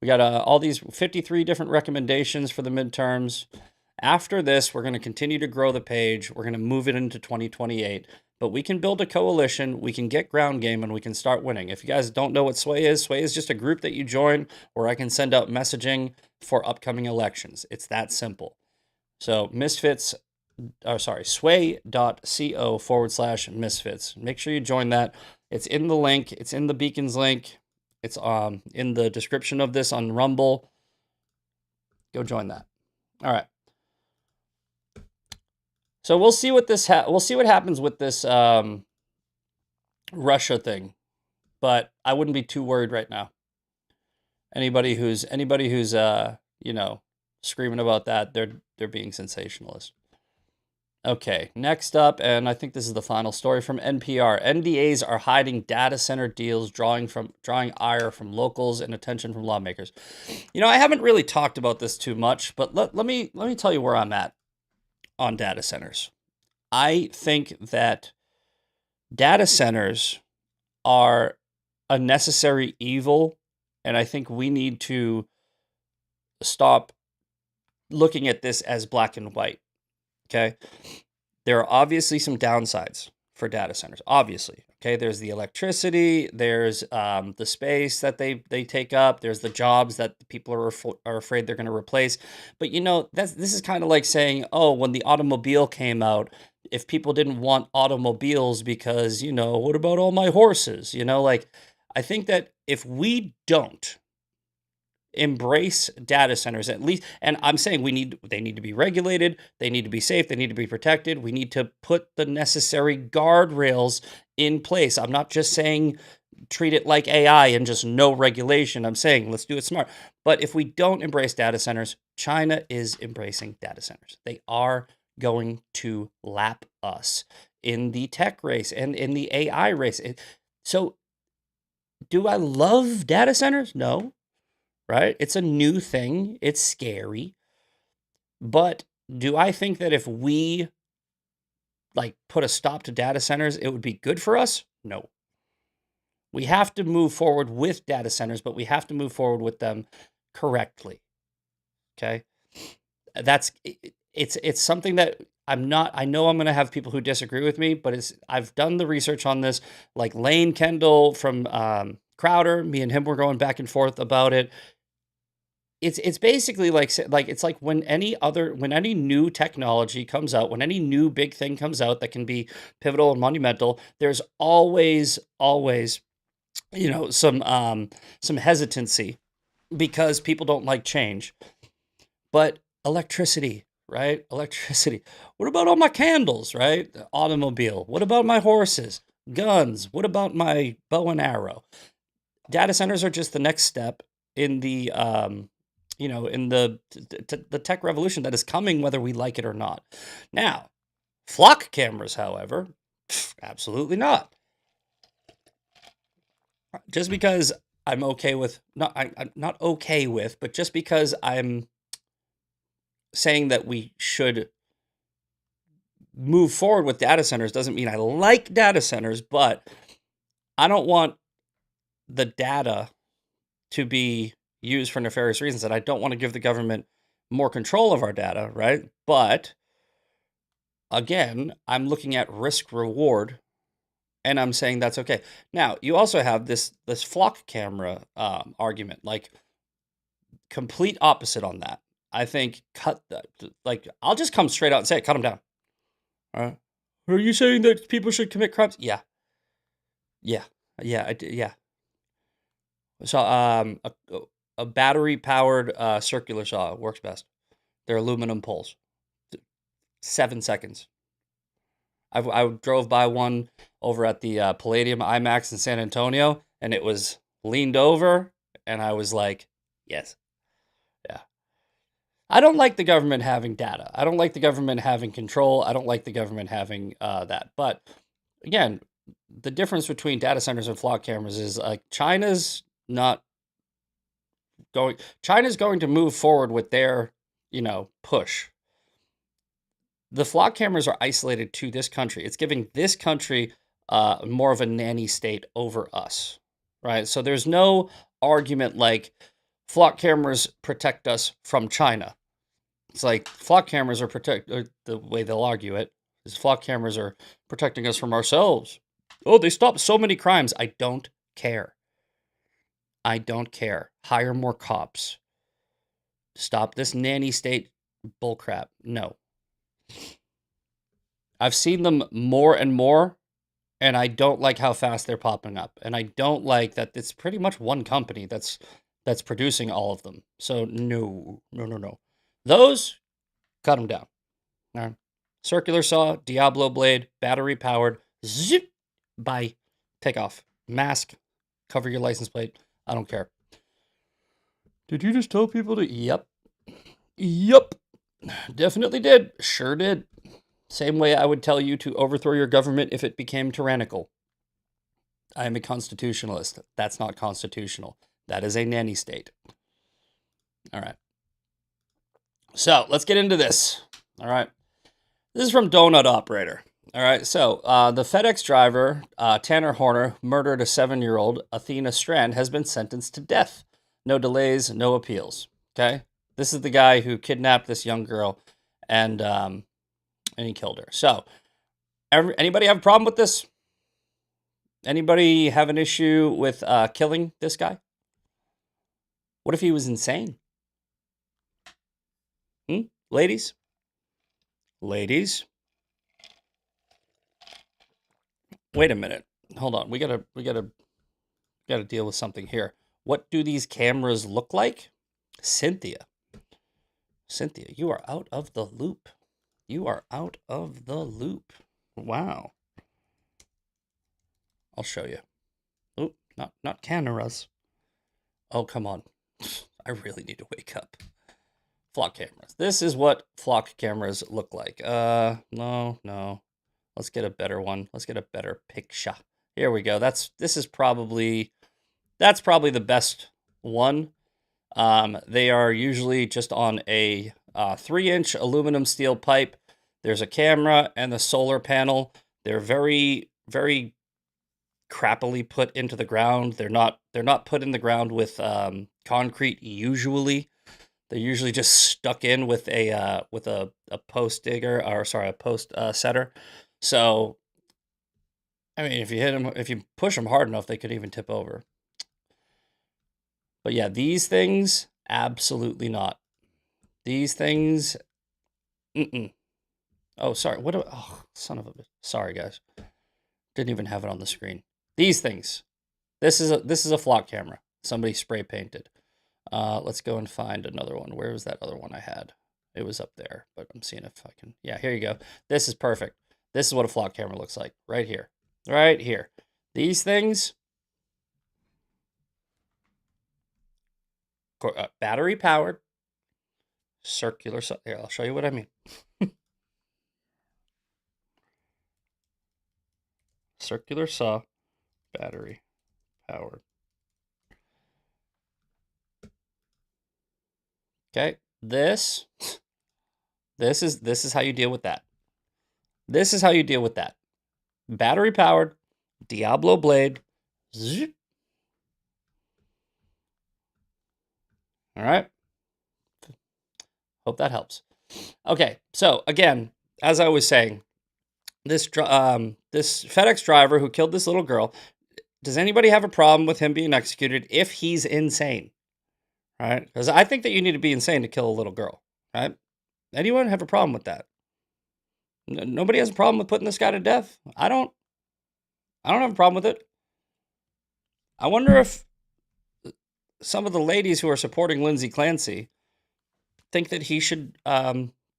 We got all these 53 different recommendations for the midterms. After this, we're going to continue to grow the page. We're going to move it into 2028. But we can build a coalition. We can get ground game, and we can start winning. If you guys don't know what Sway is just a group that you join where I can send out messaging for upcoming elections. It's that simple. So sway.co/misfits. Make sure you join that. It's in the link. It's in the Beacons link. It's in the description of this on Rumble. Go join that. All right. So we'll see what we'll see what happens with this Russia thing, but I wouldn't be too worried right now. Anybody who's screaming about that, they're being sensationalist. Okay, next up, and I think this is the final story from NPR. NDAs are hiding data center deals, drawing ire from locals and attention from lawmakers. I haven't really talked about this too much, but let me tell you where I'm at on data centers. I think that data centers are a necessary evil, and I think we need to stop looking at this as black and white. Okay, there are obviously some downsides for data centers. Obviously, okay, there's the electricity, there's the space that they take up, there's the jobs that the people are afraid they're going to replace. But this is kind of like saying, oh, when the automobile came out, if people didn't want automobiles because what about all my horses? I think that if we don't embrace data centers, at least, and I'm saying they need to be regulated, they need to be safe, they need to be protected, we need to put the necessary guardrails in place. I'm not just saying treat it like AI and just no regulation. I'm saying let's do it smart. But if we don't embrace data centers, China is embracing data centers. They are going to lap us in the tech race and in the AI race. So do I love data centers? No. Right? It's a new thing. It's scary. But do I think that if we put a stop to data centers, it would be good for us? No. We have to move forward with data centers, but we have to move forward with them correctly. Okay? It's something that I know I'm going to have people who disagree with me, but I've done the research on this, like Lane Kendall from Crowder, me and him were going back and forth about it. It's basically it's like when any new technology comes out, when any new big thing comes out that can be pivotal and monumental, there's always some hesitancy because people don't like change. But electricity, right? Electricity. What about all my candles, right? The automobile. What about my horses? Guns. What about my bow and arrow? Data centers are just the next step in the in the tech revolution that is coming, whether we like it or not. Now, flock cameras, however, absolutely not. Just because I'm okay with, I'm not okay with, but just because I'm saying that we should move forward with data centers doesn't mean I like data centers, but I don't want the data to be used for nefarious reasons, and I don't want to give the government more control of our data, right? But again, I'm looking at risk reward, and I'm saying that's okay. Now, you also have this flock camera argument, like complete opposite on that. I think I'll just come straight out and say it, cut them down. All right. Are you saying that people should commit crimes? Yeah. So a battery-powered circular saw works best. They're aluminum poles. 7 seconds. I drove by one over at the Palladium IMAX in San Antonio, and it was leaned over, and I was like, yes. Yeah. I don't like the government having data. I don't like the government having control. I don't like the government having that. But again, the difference between data centers and flock cameras is like China's going to move forward with their, push. The flock cameras are isolated to this country. It's giving this country more of a nanny state over us, right? So there's no argument like flock cameras protect us from China. It's like flock cameras or the way they'll argue it is flock cameras are protecting us from ourselves. Oh, they stopped so many crimes. I don't care. I don't care. Hire more cops. Stop this nanny state bullcrap. No. I've seen them more and more, and I don't like how fast they're popping up. And I don't like that it's pretty much one company that's producing all of them. So no. Those, cut them down. All right. Circular saw, Diablo blade, battery powered, zip, bye, take off. Mask, cover your license plate. I don't care. Did you just tell people to? Yep. Definitely did. Sure did. Same way I would tell you to overthrow your government if it became tyrannical. I am a constitutionalist. That's not constitutional. That is a nanny state. All right. So let's get into this. All right. This is from Donut Operator. All right. So the FedEx driver, Tanner Horner, murdered a 7-year-old, Athena Strand, has been sentenced to death. No delays, no appeals. Okay. This is the guy who kidnapped this young girl and he killed her. So, anybody have a problem with this? Anybody have an issue with killing this guy? What if he was insane? Ladies? Ladies? Wait a minute. Hold on. We gotta deal with something here. What do these cameras look like? Cynthia, you are out of the loop. You are out of the loop. Wow. I'll show you. Oh, not cameras. Oh, come on. I really need to wake up. Flock cameras. This is what flock cameras look like. No. Let's get a better one. Let's get a better picture. Here we go. That's probably the best one. They are usually just on a 3-inch aluminum steel pipe. There's a camera and the solar panel. They're very, very crappily put into the ground. They're not put in the ground with concrete usually. They're usually just stuck in with a post digger, or sorry, a post setter. So, I mean, if you push them hard enough, they could even tip over. But yeah, these things, absolutely not. These things, Oh, sorry. Oh, son of a bitch. Sorry, guys. Didn't even have it on the screen. These things. This is a flock camera. Somebody spray painted. Let's go and find another one. Where was that other one I had? It was up there, but I'm seeing if I can. Yeah, here you go. This is perfect. This is what a flock camera looks like. Right here. Right here. These things. Battery powered. Circular. Here, I'll show you what I mean. Circular saw, battery powered. Okay, this is how you deal with that. This is how you deal with that. Battery powered, Diablo blade. Zip. All right. Hope that helps. Okay, so again, as I was saying, this FedEx driver who killed this little girl, does anybody have a problem with him being executed if he's insane? Right? Because I think that you need to be insane to kill a little girl. Right? Anyone have a problem with that? Nobody has a problem with putting this guy to death. I don't have a problem with it. I wonder if some of the ladies who are supporting Lindsay Clancy think that he should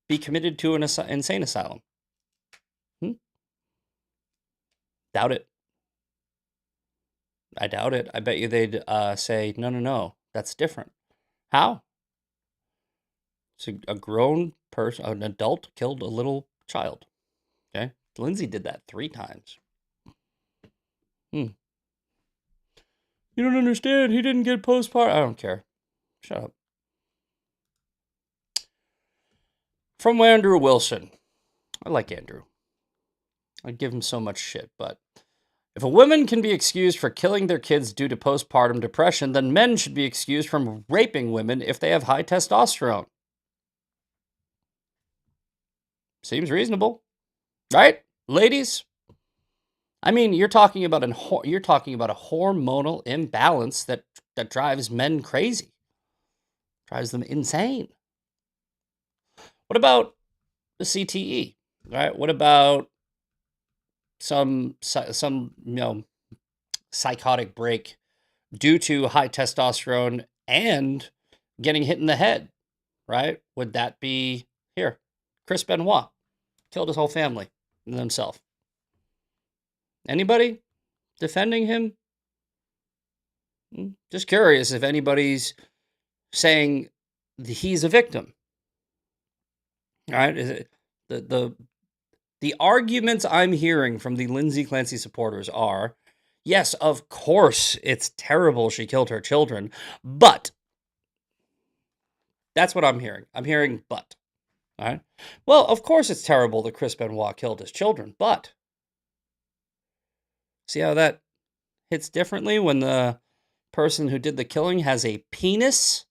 be committed to an insane asylum. Doubt it. I doubt it. I bet you they'd say, no, that's different. How? It's a grown person, an adult killed a little child. Okay? Lindsay did that 3 times. You don't understand. He didn't get postpartum. I don't care. Shut up. From Andrew Wilson. I like Andrew. I give him so much shit, but if a woman can be excused for killing their kids due to postpartum depression, then men should be excused from raping women if they have high testosterone. Seems reasonable, right, ladies? I mean, you're talking about a hormonal imbalance that drives men crazy, drives them insane. What about the CTE? Right? What about some psychotic break due to high testosterone and getting hit in the head? Right? Would that be here? Chris Benoit killed his whole family and himself. Anybody defending him? Just curious if anybody's saying he's a victim. All right? Is it the arguments I'm hearing from the Lindsay Clancy supporters are, yes, of course it's terrible she killed her children, but that's what I'm hearing. I'm hearing but. All right? Well, of course it's terrible that Chris Benoit killed his children, but see how that hits differently when the person who did the killing has a penis?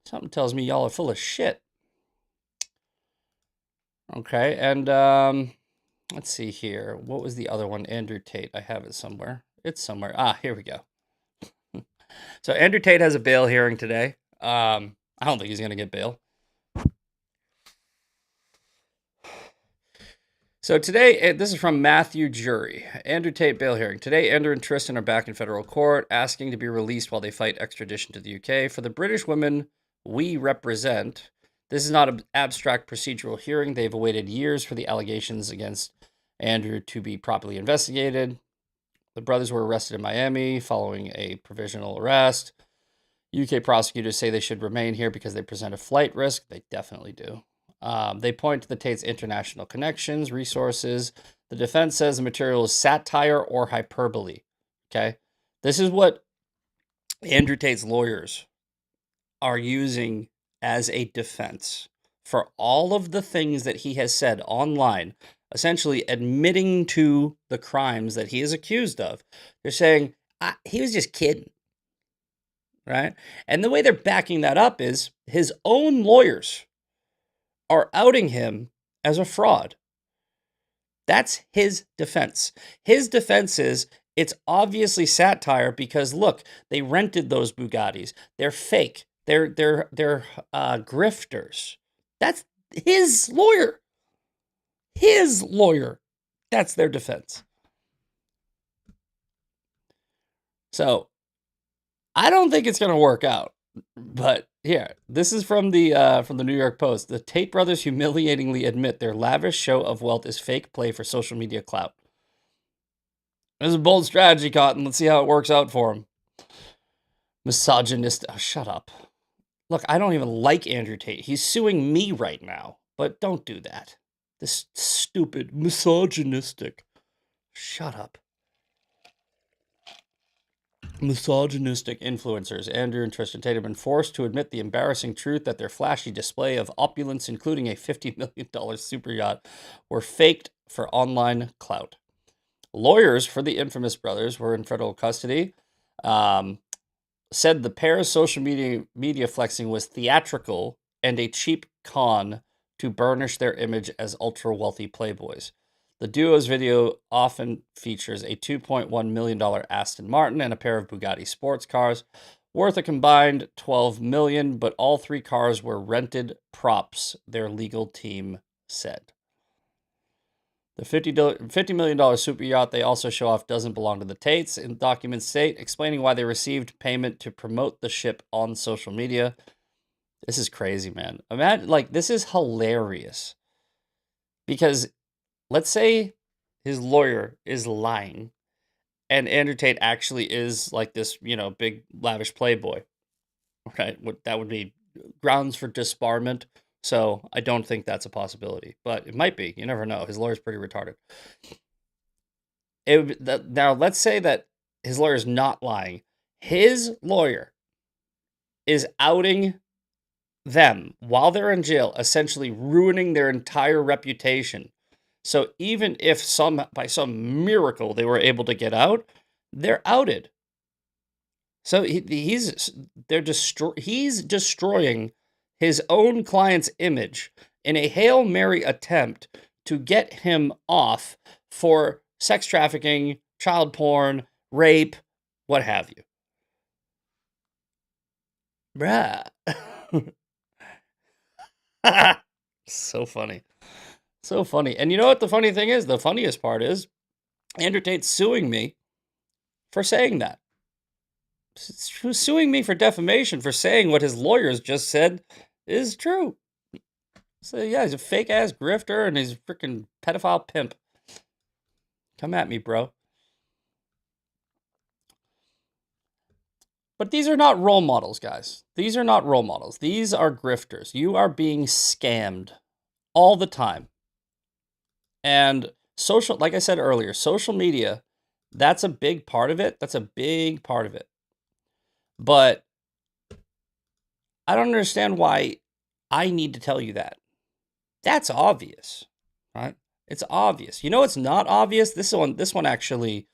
Something tells me y'all are full of shit. Okay, and let's see here. What was the other one? Andrew Tate. I have it somewhere. It's somewhere. Here we go. So Andrew Tate has a bail hearing today. I don't think he's going to get bail. So today, this is from Matthew Jury. Andrew Tate bail hearing. Today, Andrew and Tristan are back in federal court, asking to be released while they fight extradition to the UK. For the British women we represent, this is not an abstract procedural hearing. They've awaited years for the allegations against Andrew to be properly investigated. The brothers were arrested in Miami following a provisional arrest. UK prosecutors say they should remain here because they present a flight risk. They definitely do. They point to the Tate's international connections, resources. The defense says the material is satire or hyperbole. Okay? This is what Andrew Tate's lawyers are using as a defense for all of the things that he has said online, essentially admitting to the crimes that he is accused of. They're saying, he was just kidding. Right? And the way they're backing that up is his own lawyers are outing him as a fraud. That's his defense. His defense is it's obviously satire because look, they rented those Bugattis. They're fake. They're grifters. That's his lawyer. His lawyer. That's their defense. So I don't think it's going to work out. But yeah, this is from the New York Post. The Tate brothers humiliatingly admit their lavish show of wealth is fake play for social media clout. This is a bold strategy, Cotton. Let's see how it works out for him. Misogynist. Oh, shut up. Look, I don't even like Andrew Tate. He's suing me right now. But don't do that. This stupid, misogynistic. Shut up. Misogynistic influencers, Andrew and Tristan Tate, have been forced to admit the embarrassing truth that their flashy display of opulence, including a $50 million super yacht, were faked for online clout. Lawyers for the infamous brothers were in federal custody. Said the pair's social media flexing was theatrical and a cheap con to burnish their image as ultra-wealthy playboys. The duo's video often features a $2.1 million Aston Martin and a pair of Bugatti sports cars, worth a combined $12 million, but all 3 cars were rented props, their legal team said. The $50 million super yacht they also show off doesn't belong to the Tates. In documents state, explaining why they received payment to promote the ship on social media. This is crazy, man. Imagine, this is hilarious. Because let's say his lawyer is lying and Andrew Tate actually is like this, big lavish playboy, right? That would be grounds for disbarment. So I don't think that's a possibility, but it might be. You never know. His lawyer's pretty retarded. Now, let's say that his lawyer is not lying. His lawyer is outing them while they're in jail, essentially ruining their entire reputation. So even if by some miracle they were able to get out, they're outed. So he's destroying his own client's image in a Hail Mary attempt to get him off for sex trafficking, child porn, rape, what have you. Bruh. So funny. So funny. And you know what the funny thing is? The funniest part is Andrew Tate's suing me for saying that. Who's suing me for defamation for saying what his lawyers just said is true. So yeah, he's a fake ass grifter and he's a freaking pedophile pimp. Come at me, bro. But these are not role models, guys. These are not role models. These are grifters. You are being scammed all the time. And like I said earlier, social media, that's a big part of it. That's a big part of it. But I don't understand why I need to tell you that. That's obvious, right? It's obvious. You know it's not obvious? This one actually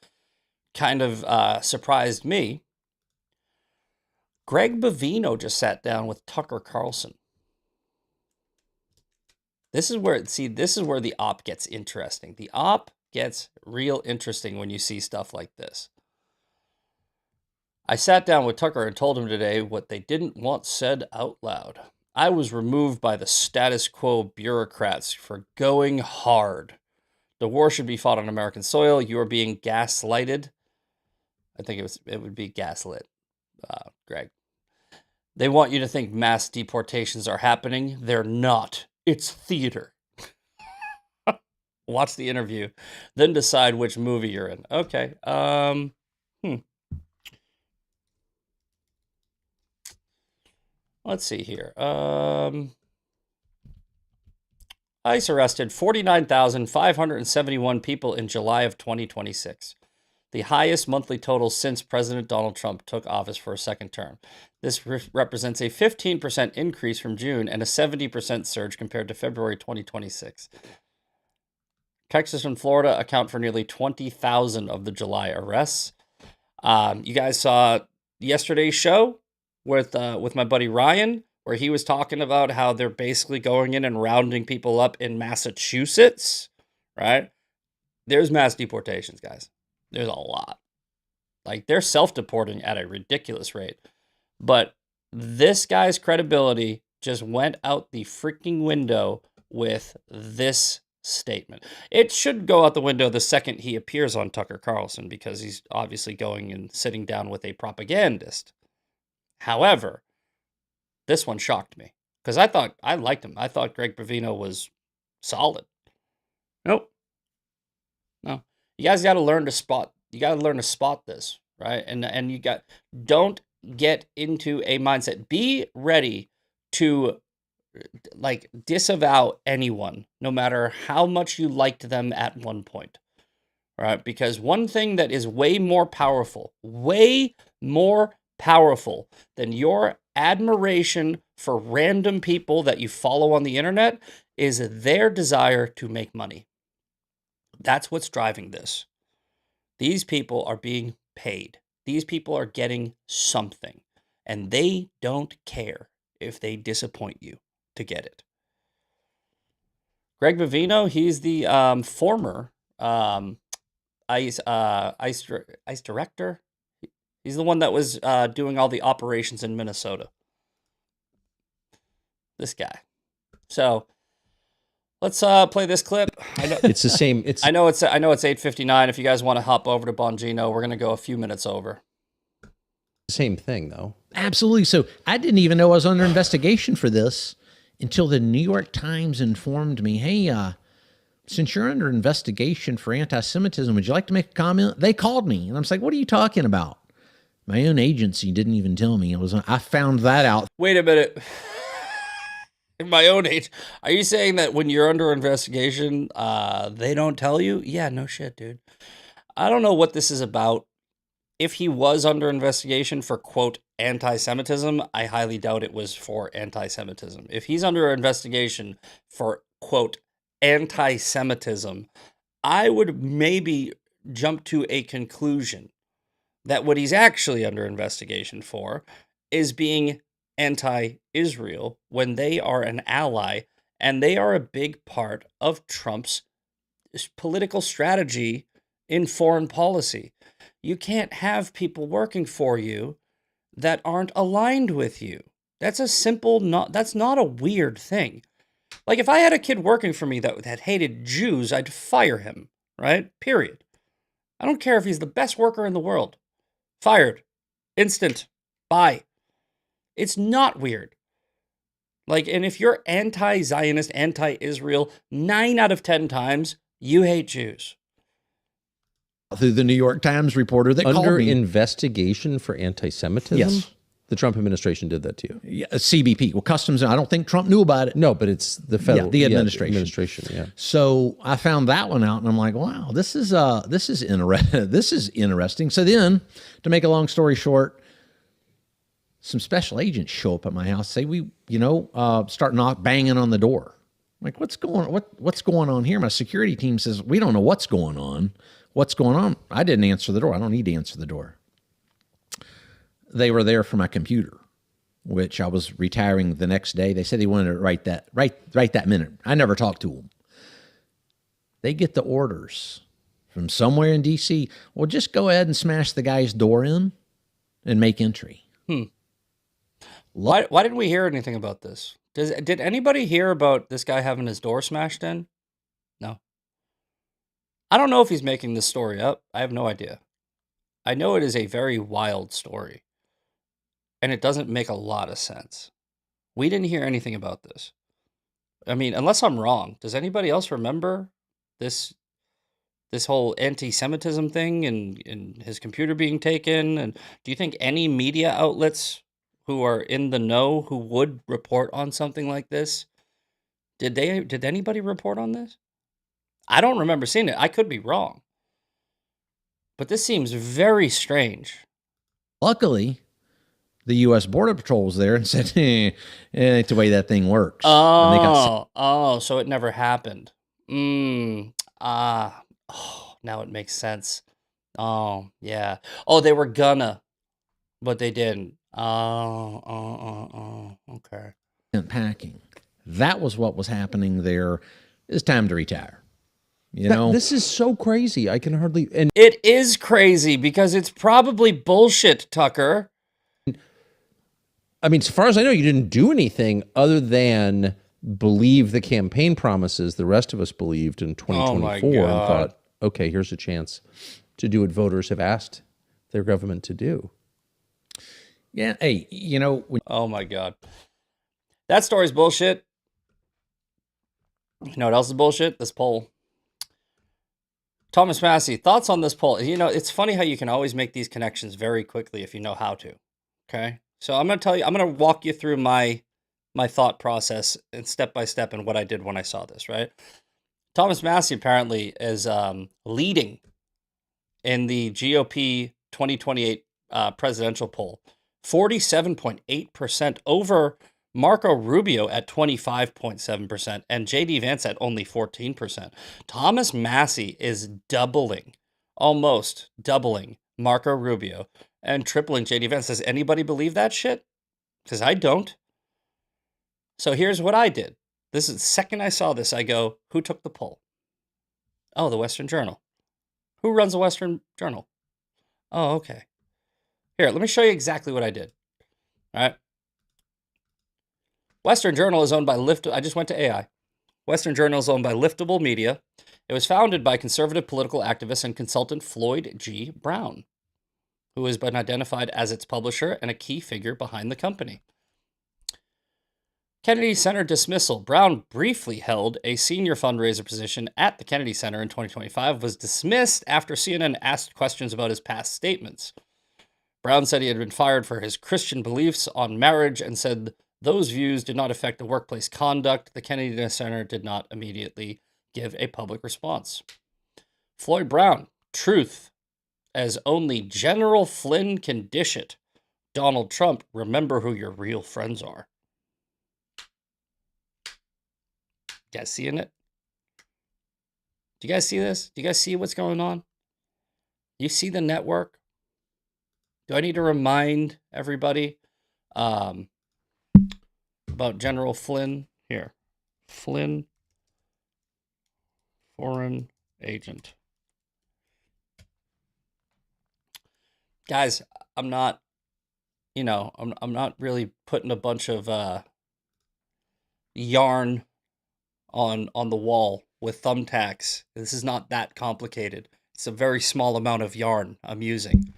kind of surprised me. Greg Bavino just sat down with Tucker Carlson. This is where the op gets interesting. The op gets real interesting when you see stuff like this. I sat down with Tucker and told him today what they didn't want said out loud. I was removed by the status quo bureaucrats for going hard. The war should be fought on American soil. You are being gaslighted. I think it would be gaslit, Greg. They want you to think mass deportations are happening. They're not. It's theater. Watch the interview, then decide which movie you're in. Okay. Let's see here. ICE arrested 49,571 people in July of 2026, the highest monthly total since President Donald Trump took office for a second term. This represents a 15% increase from June and a 70% surge compared to February 2026. Texas and Florida account for nearly 20,000 of the July arrests. You guys saw yesterday's show with my buddy Ryan, where he was talking about how they're basically going in and rounding people up in Massachusetts, right? There's mass deportations, guys. There's a lot. Like, they're self-deporting at a ridiculous rate. But this guy's credibility just went out the freaking window with this statement. It should go out the window the second he appears on Tucker Carlson, because he's obviously going and sitting down with a propagandist. However, this one shocked me because I liked him. I thought Greg Bavino was solid. Nope. No. You guys got to learn to spot. You got to learn to spot this, right? And don't get into a mindset. Be ready to disavow anyone, no matter how much you liked them at one point, right? Because one thing that is way more powerful than your admiration for random people that you follow on the internet is their desire to make money. That's what's driving this. These people are being paid. These people are getting something, and they don't care if they disappoint you to get it. Greg Bavino, he's the former ICE director. He's the one that was doing all the operations in Minnesota. This guy. So let's play this clip. I know, It's the same. I know it's 8:59. If you guys want to hop over to Bongino, we're gonna go a few minutes over. Same thing, though. Absolutely. So I didn't even know I was under investigation for this until the New York Times informed me, hey, since you're under investigation for anti-Semitism, would you like to make a comment? They called me, and I'm just like, what are you talking about? My own agency didn't even tell me. I found that out. Wait a minute. In my own age, are you saying that when you're under investigation, they don't tell you? Yeah, no shit, dude. I don't know what this is about. If he was under investigation for, quote, anti-Semitism, I highly doubt it was for anti-Semitism. If he's under investigation for, quote, anti-Semitism, I would maybe jump to a conclusion that what he's actually under investigation for is being anti-Israel when they are an ally and they are a big part of Trump's political strategy in foreign policy. You can't have people working for you that aren't aligned with you. That's that's not a weird thing. Like if I had a kid working for me that hated Jews, I'd fire him, right? Period. I don't care if he's the best worker in the world. Fired. Instant. Bye. It's not weird. Like, and if you're anti-Zionist, anti-Israel, 9 out of 10 times, you hate Jews. Through the New York Times reporter that called Under me. investigation for anti-Semitism? Yes. The Trump administration did that to you? Yeah, CBP. Well, Customs, I don't think Trump knew about it. No, but it's the federal... the administration. administration, yeah. So I found that one out, and I'm like, wow, this is interesting. So then, to make a long story short, some special agents show up at my house, say start banging on the door. I'm like, what's going on here? My security team says, we don't know what's going on. What's going on? I didn't answer the door. I don't need to answer the door. They were there for my computer, which I was retiring the next day. They said they wanted to write that minute. I never talked to them. They get the orders from somewhere in D.C. Well, just go ahead and smash the guy's door in and make entry. Why didn't we hear anything about this? Did anybody hear about this guy having his door smashed in? No. I don't know if he's making this story up. I have no idea. I know it is a very wild story. And it doesn't make a lot of sense. We didn't hear anything about this. I mean, unless I'm wrong, does anybody else remember this whole anti-Semitism thing and his computer being taken? And do you think any media outlets who are in the know who would report on something like this, did anybody report on this? I don't remember seeing it. I could be wrong. But this seems very strange. Luckily, the U.S. Border Patrol was there and said, it's the way that thing works. So it never happened. Now it makes sense. Oh, yeah. Oh, they were gonna, but they didn't. Okay. Packing. That was what was happening there. It's time to retire. This is so crazy. I can hardly... And it is crazy because it's probably bullshit, Tucker. I mean, as far as I know, you didn't do anything other than believe the campaign promises the rest of us believed in 2024 and thought, okay, here's a chance to do what voters have asked their government to do. Yeah, hey, oh my God. That story's bullshit. You know what else is bullshit? This poll. Thomas Massey, thoughts on this poll? It's funny how you can always make these connections very quickly if you know how to. Okay? So I'm going to tell you, I'm going to walk you through my thought process and step by step and what I did when I saw this, right? Thomas Massey apparently is leading in the GOP 2028 presidential poll. 47.8% over Marco Rubio at 25.7% and J.D. Vance at only 14%. Thomas Massey is almost doubling Marco Rubio and tripling J.D. Vance. Does anybody believe that shit? Because I don't. So here's what I did. This is the second I saw this, I go, who took the poll? Oh, the Western Journal. Who runs the Western Journal? Oh, okay. Here, let me show you exactly what I did. All right. Western Journal is owned by I just went to AI. Western Journal is owned by Liftable Media. It was founded by conservative political activist and consultant Floyd G. Brown, who has been identified as its publisher and a key figure behind the company. Kennedy Center dismissal. Brown briefly held a senior fundraiser position at the Kennedy Center in 2025, was dismissed after CNN asked questions about his past statements. Brown said he had been fired for his Christian beliefs on marriage and said those views did not affect the workplace conduct. The Kennedy Center did not immediately give a public response. Floyd Brown, truth, as only General Flynn can dish it. Donald Trump, remember who your real friends are. You guys seeing it? Do you guys see this? Do you guys see what's going on? You see the network? Do I need to remind everybody about General Flynn? Here. Flynn, foreign agent. Guys, I'm not, I'm not really putting a bunch of yarn on the wall with thumbtacks. This is not that complicated. It's a very small amount of yarn I'm using.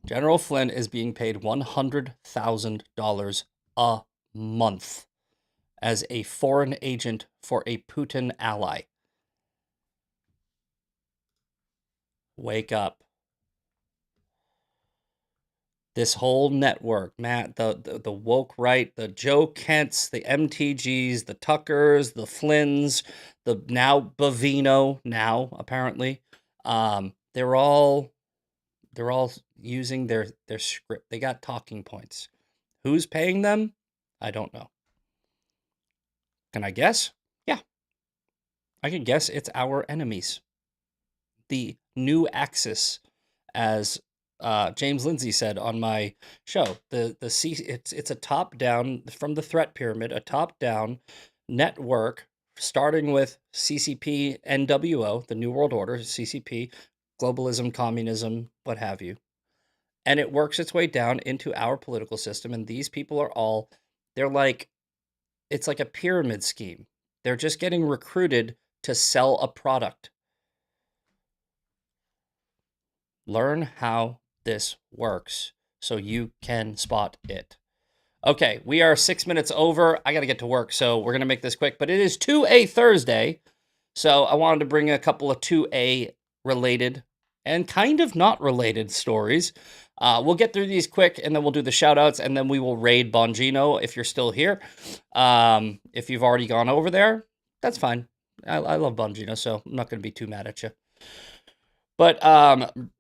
General Flynn is being paid $100,000 a month as a foreign agent for a Putin ally. Wake up. This whole network, Matt, the woke right, the Joe Kents, the MTGs, the Tuckers, the Flynns, the now Bavino, now apparently, they're all using their script. They got talking points. Who's paying them? I don't know. Can I guess? Yeah. I can guess it's our enemies. The new axis, as James Lindsay said on my show. It's a top-down, from the threat pyramid, a top-down network starting with CCP, NWO, the New World Order, CCP, globalism, communism, what have you. And it works its way down into our political system, and these people are all, it's like a pyramid scheme. They're just getting recruited to sell a product. Learn how this works so you can spot it. Okay, we are 6 minutes over. I got to get to work, so we're going to make this quick, but it is 2A Thursday, so I wanted to bring a couple of 2A related and kind of not related stories. We'll get through these quick, and then we'll do the shout-outs, and then we will raid Bongino if you're still here. If you've already gone over there, that's fine. I love Bongino, so I'm not going to be too mad at you. But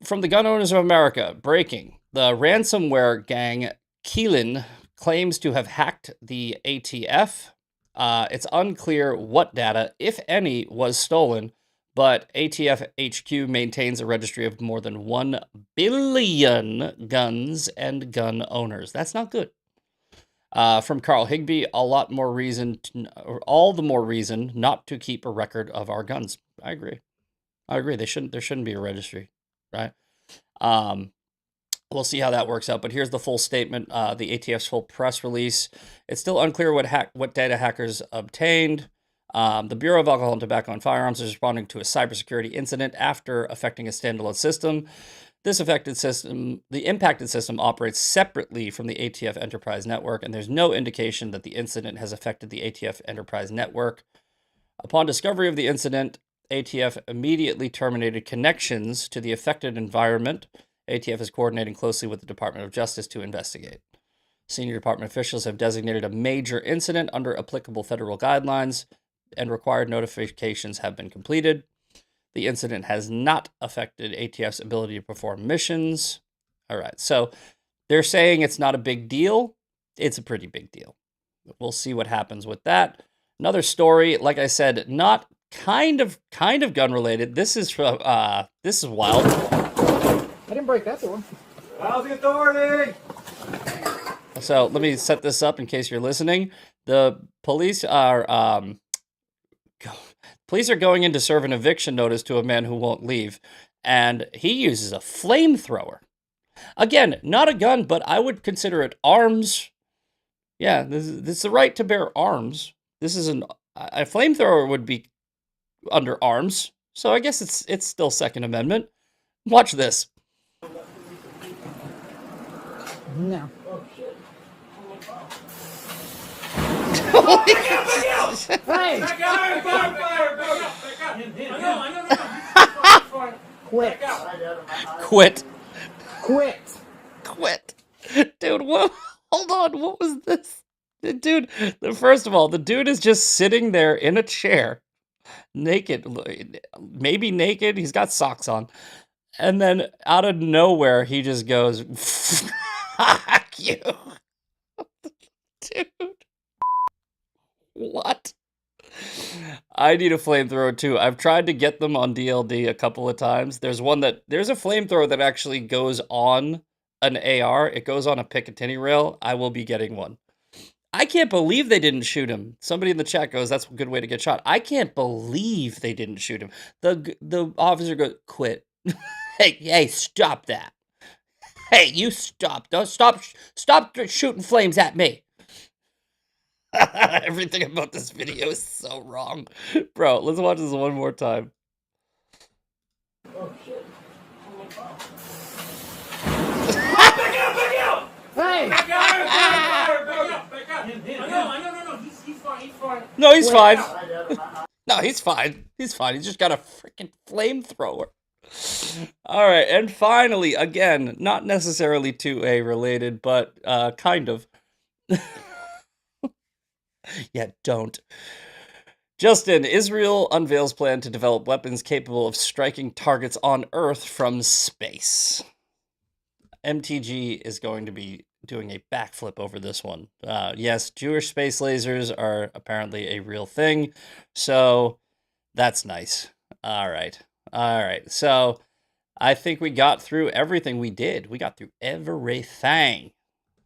from the Gun Owners of America, breaking. The ransomware gang Keelan claims to have hacked the ATF. It's unclear what data, if any, was stolen, but ATF HQ maintains a registry of more than 1 billion guns and gun owners. That's not good. From Carl Higbee, all the more reason not to keep a record of our guns. I agree. There shouldn't be a registry, right? We'll see how that works out, but here's the full statement, the ATF's full press release. It's still unclear what data hackers obtained. The Bureau of Alcohol and Tobacco and Firearms is responding to a cybersecurity incident after affecting a standalone system. The impacted system operates separately from the ATF Enterprise Network, and there's no indication that the incident has affected the ATF Enterprise Network. Upon discovery of the incident, ATF immediately terminated connections to the affected environment. ATF is coordinating closely with the Department of Justice to investigate. Senior department officials have designated a major incident under applicable federal guidelines, and required notifications have been completed. The incident has not affected ATF's ability to perform missions. All right, so they're saying it's not a big deal. It's a pretty big deal. We'll see what happens with that. Another story, like I said, not kind of gun related. This is wild. I didn't break that door. How's the authority? So let me set this up in case you're listening. The police are going in to serve an eviction notice to a man who won't leave, and he uses a flamethrower. Again, not a gun, but I would consider it arms. Yeah, this is the right to bear arms. This is a flamethrower would be under arms, so I guess it's still Second Amendment. Watch this. No. Quit. Dude, what? Hold on, what was this? Dude, first of all, the dude is just sitting there in a chair, naked, maybe naked, he's got socks on. And then out of nowhere, he just goes, fuck you. Dude. What? I need a flamethrower too. I've tried to get them on DLD a couple of times. There's a flamethrower that actually goes on an AR. It goes on a Picatinny rail. I will be getting one. I can't believe they didn't shoot him. Somebody in the chat goes, that's a good way to get shot. I can't believe they didn't shoot him. The officer goes, quit. Hey, stop that. Hey, you stop. Don't stop shooting flames at me. Everything about this video is so wrong. Bro, let's watch this one more time. Oh, shit. Back out! Hey! Back out! No, he's fine. No, he's fine. No, he's fine. He's fine. He's just got a freaking flamethrower. All right, and finally, again, not necessarily 2A related, but kind of. Yeah, don't. Justin, Israel unveils plan to develop weapons capable of striking targets on Earth from space. MTG is going to be doing a backflip over this one. Yes, Jewish space lasers are apparently a real thing, so that's nice. All right. So I think we got through everything we did. We got through everything.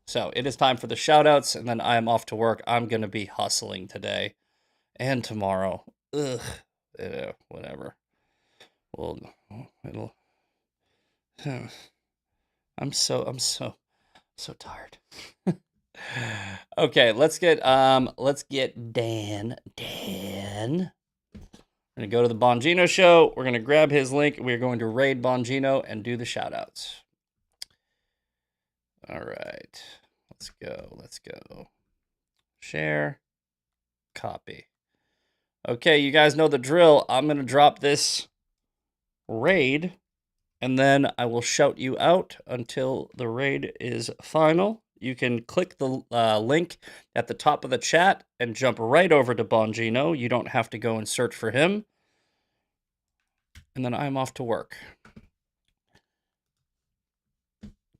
So it is time for the shout-outs, and then I am off to work. I'm going to be hustling today and tomorrow. Ugh. Yeah, whatever. Well, it'll... I'm so tired. Okay, let's get Dan. We're going to go to the Bongino show. We're going to grab his link. We're going to raid Bongino and do the shout-outs. All right. Let's go. Share. Copy. Okay, you guys know the drill. I'm going to drop this raid, and then I will shout you out until the raid is final. You can click the link at the top of the chat and jump right over to Bongino. You don't have to go and search for him. And then I'm off to work.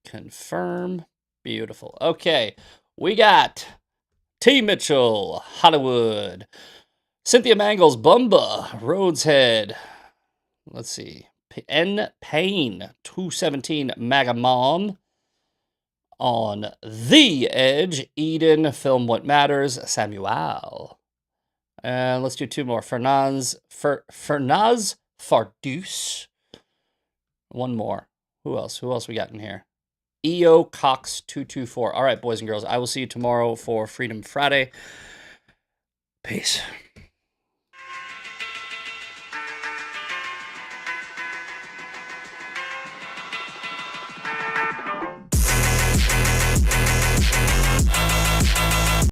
Confirm. Beautiful. Okay, we got T. Mitchell, Hollywood, Cynthia Mangles, Bumba, Rhodes Head. Let's see. N. Payne, 217, Maga Mom. On the Edge, Eden, Film What Matters, Samuel. And let's do two more. Fernaz Fardus. One more. Who else we got in here? EO Cox 224. All right, boys and girls, I will see you tomorrow for Freedom Friday. Peace.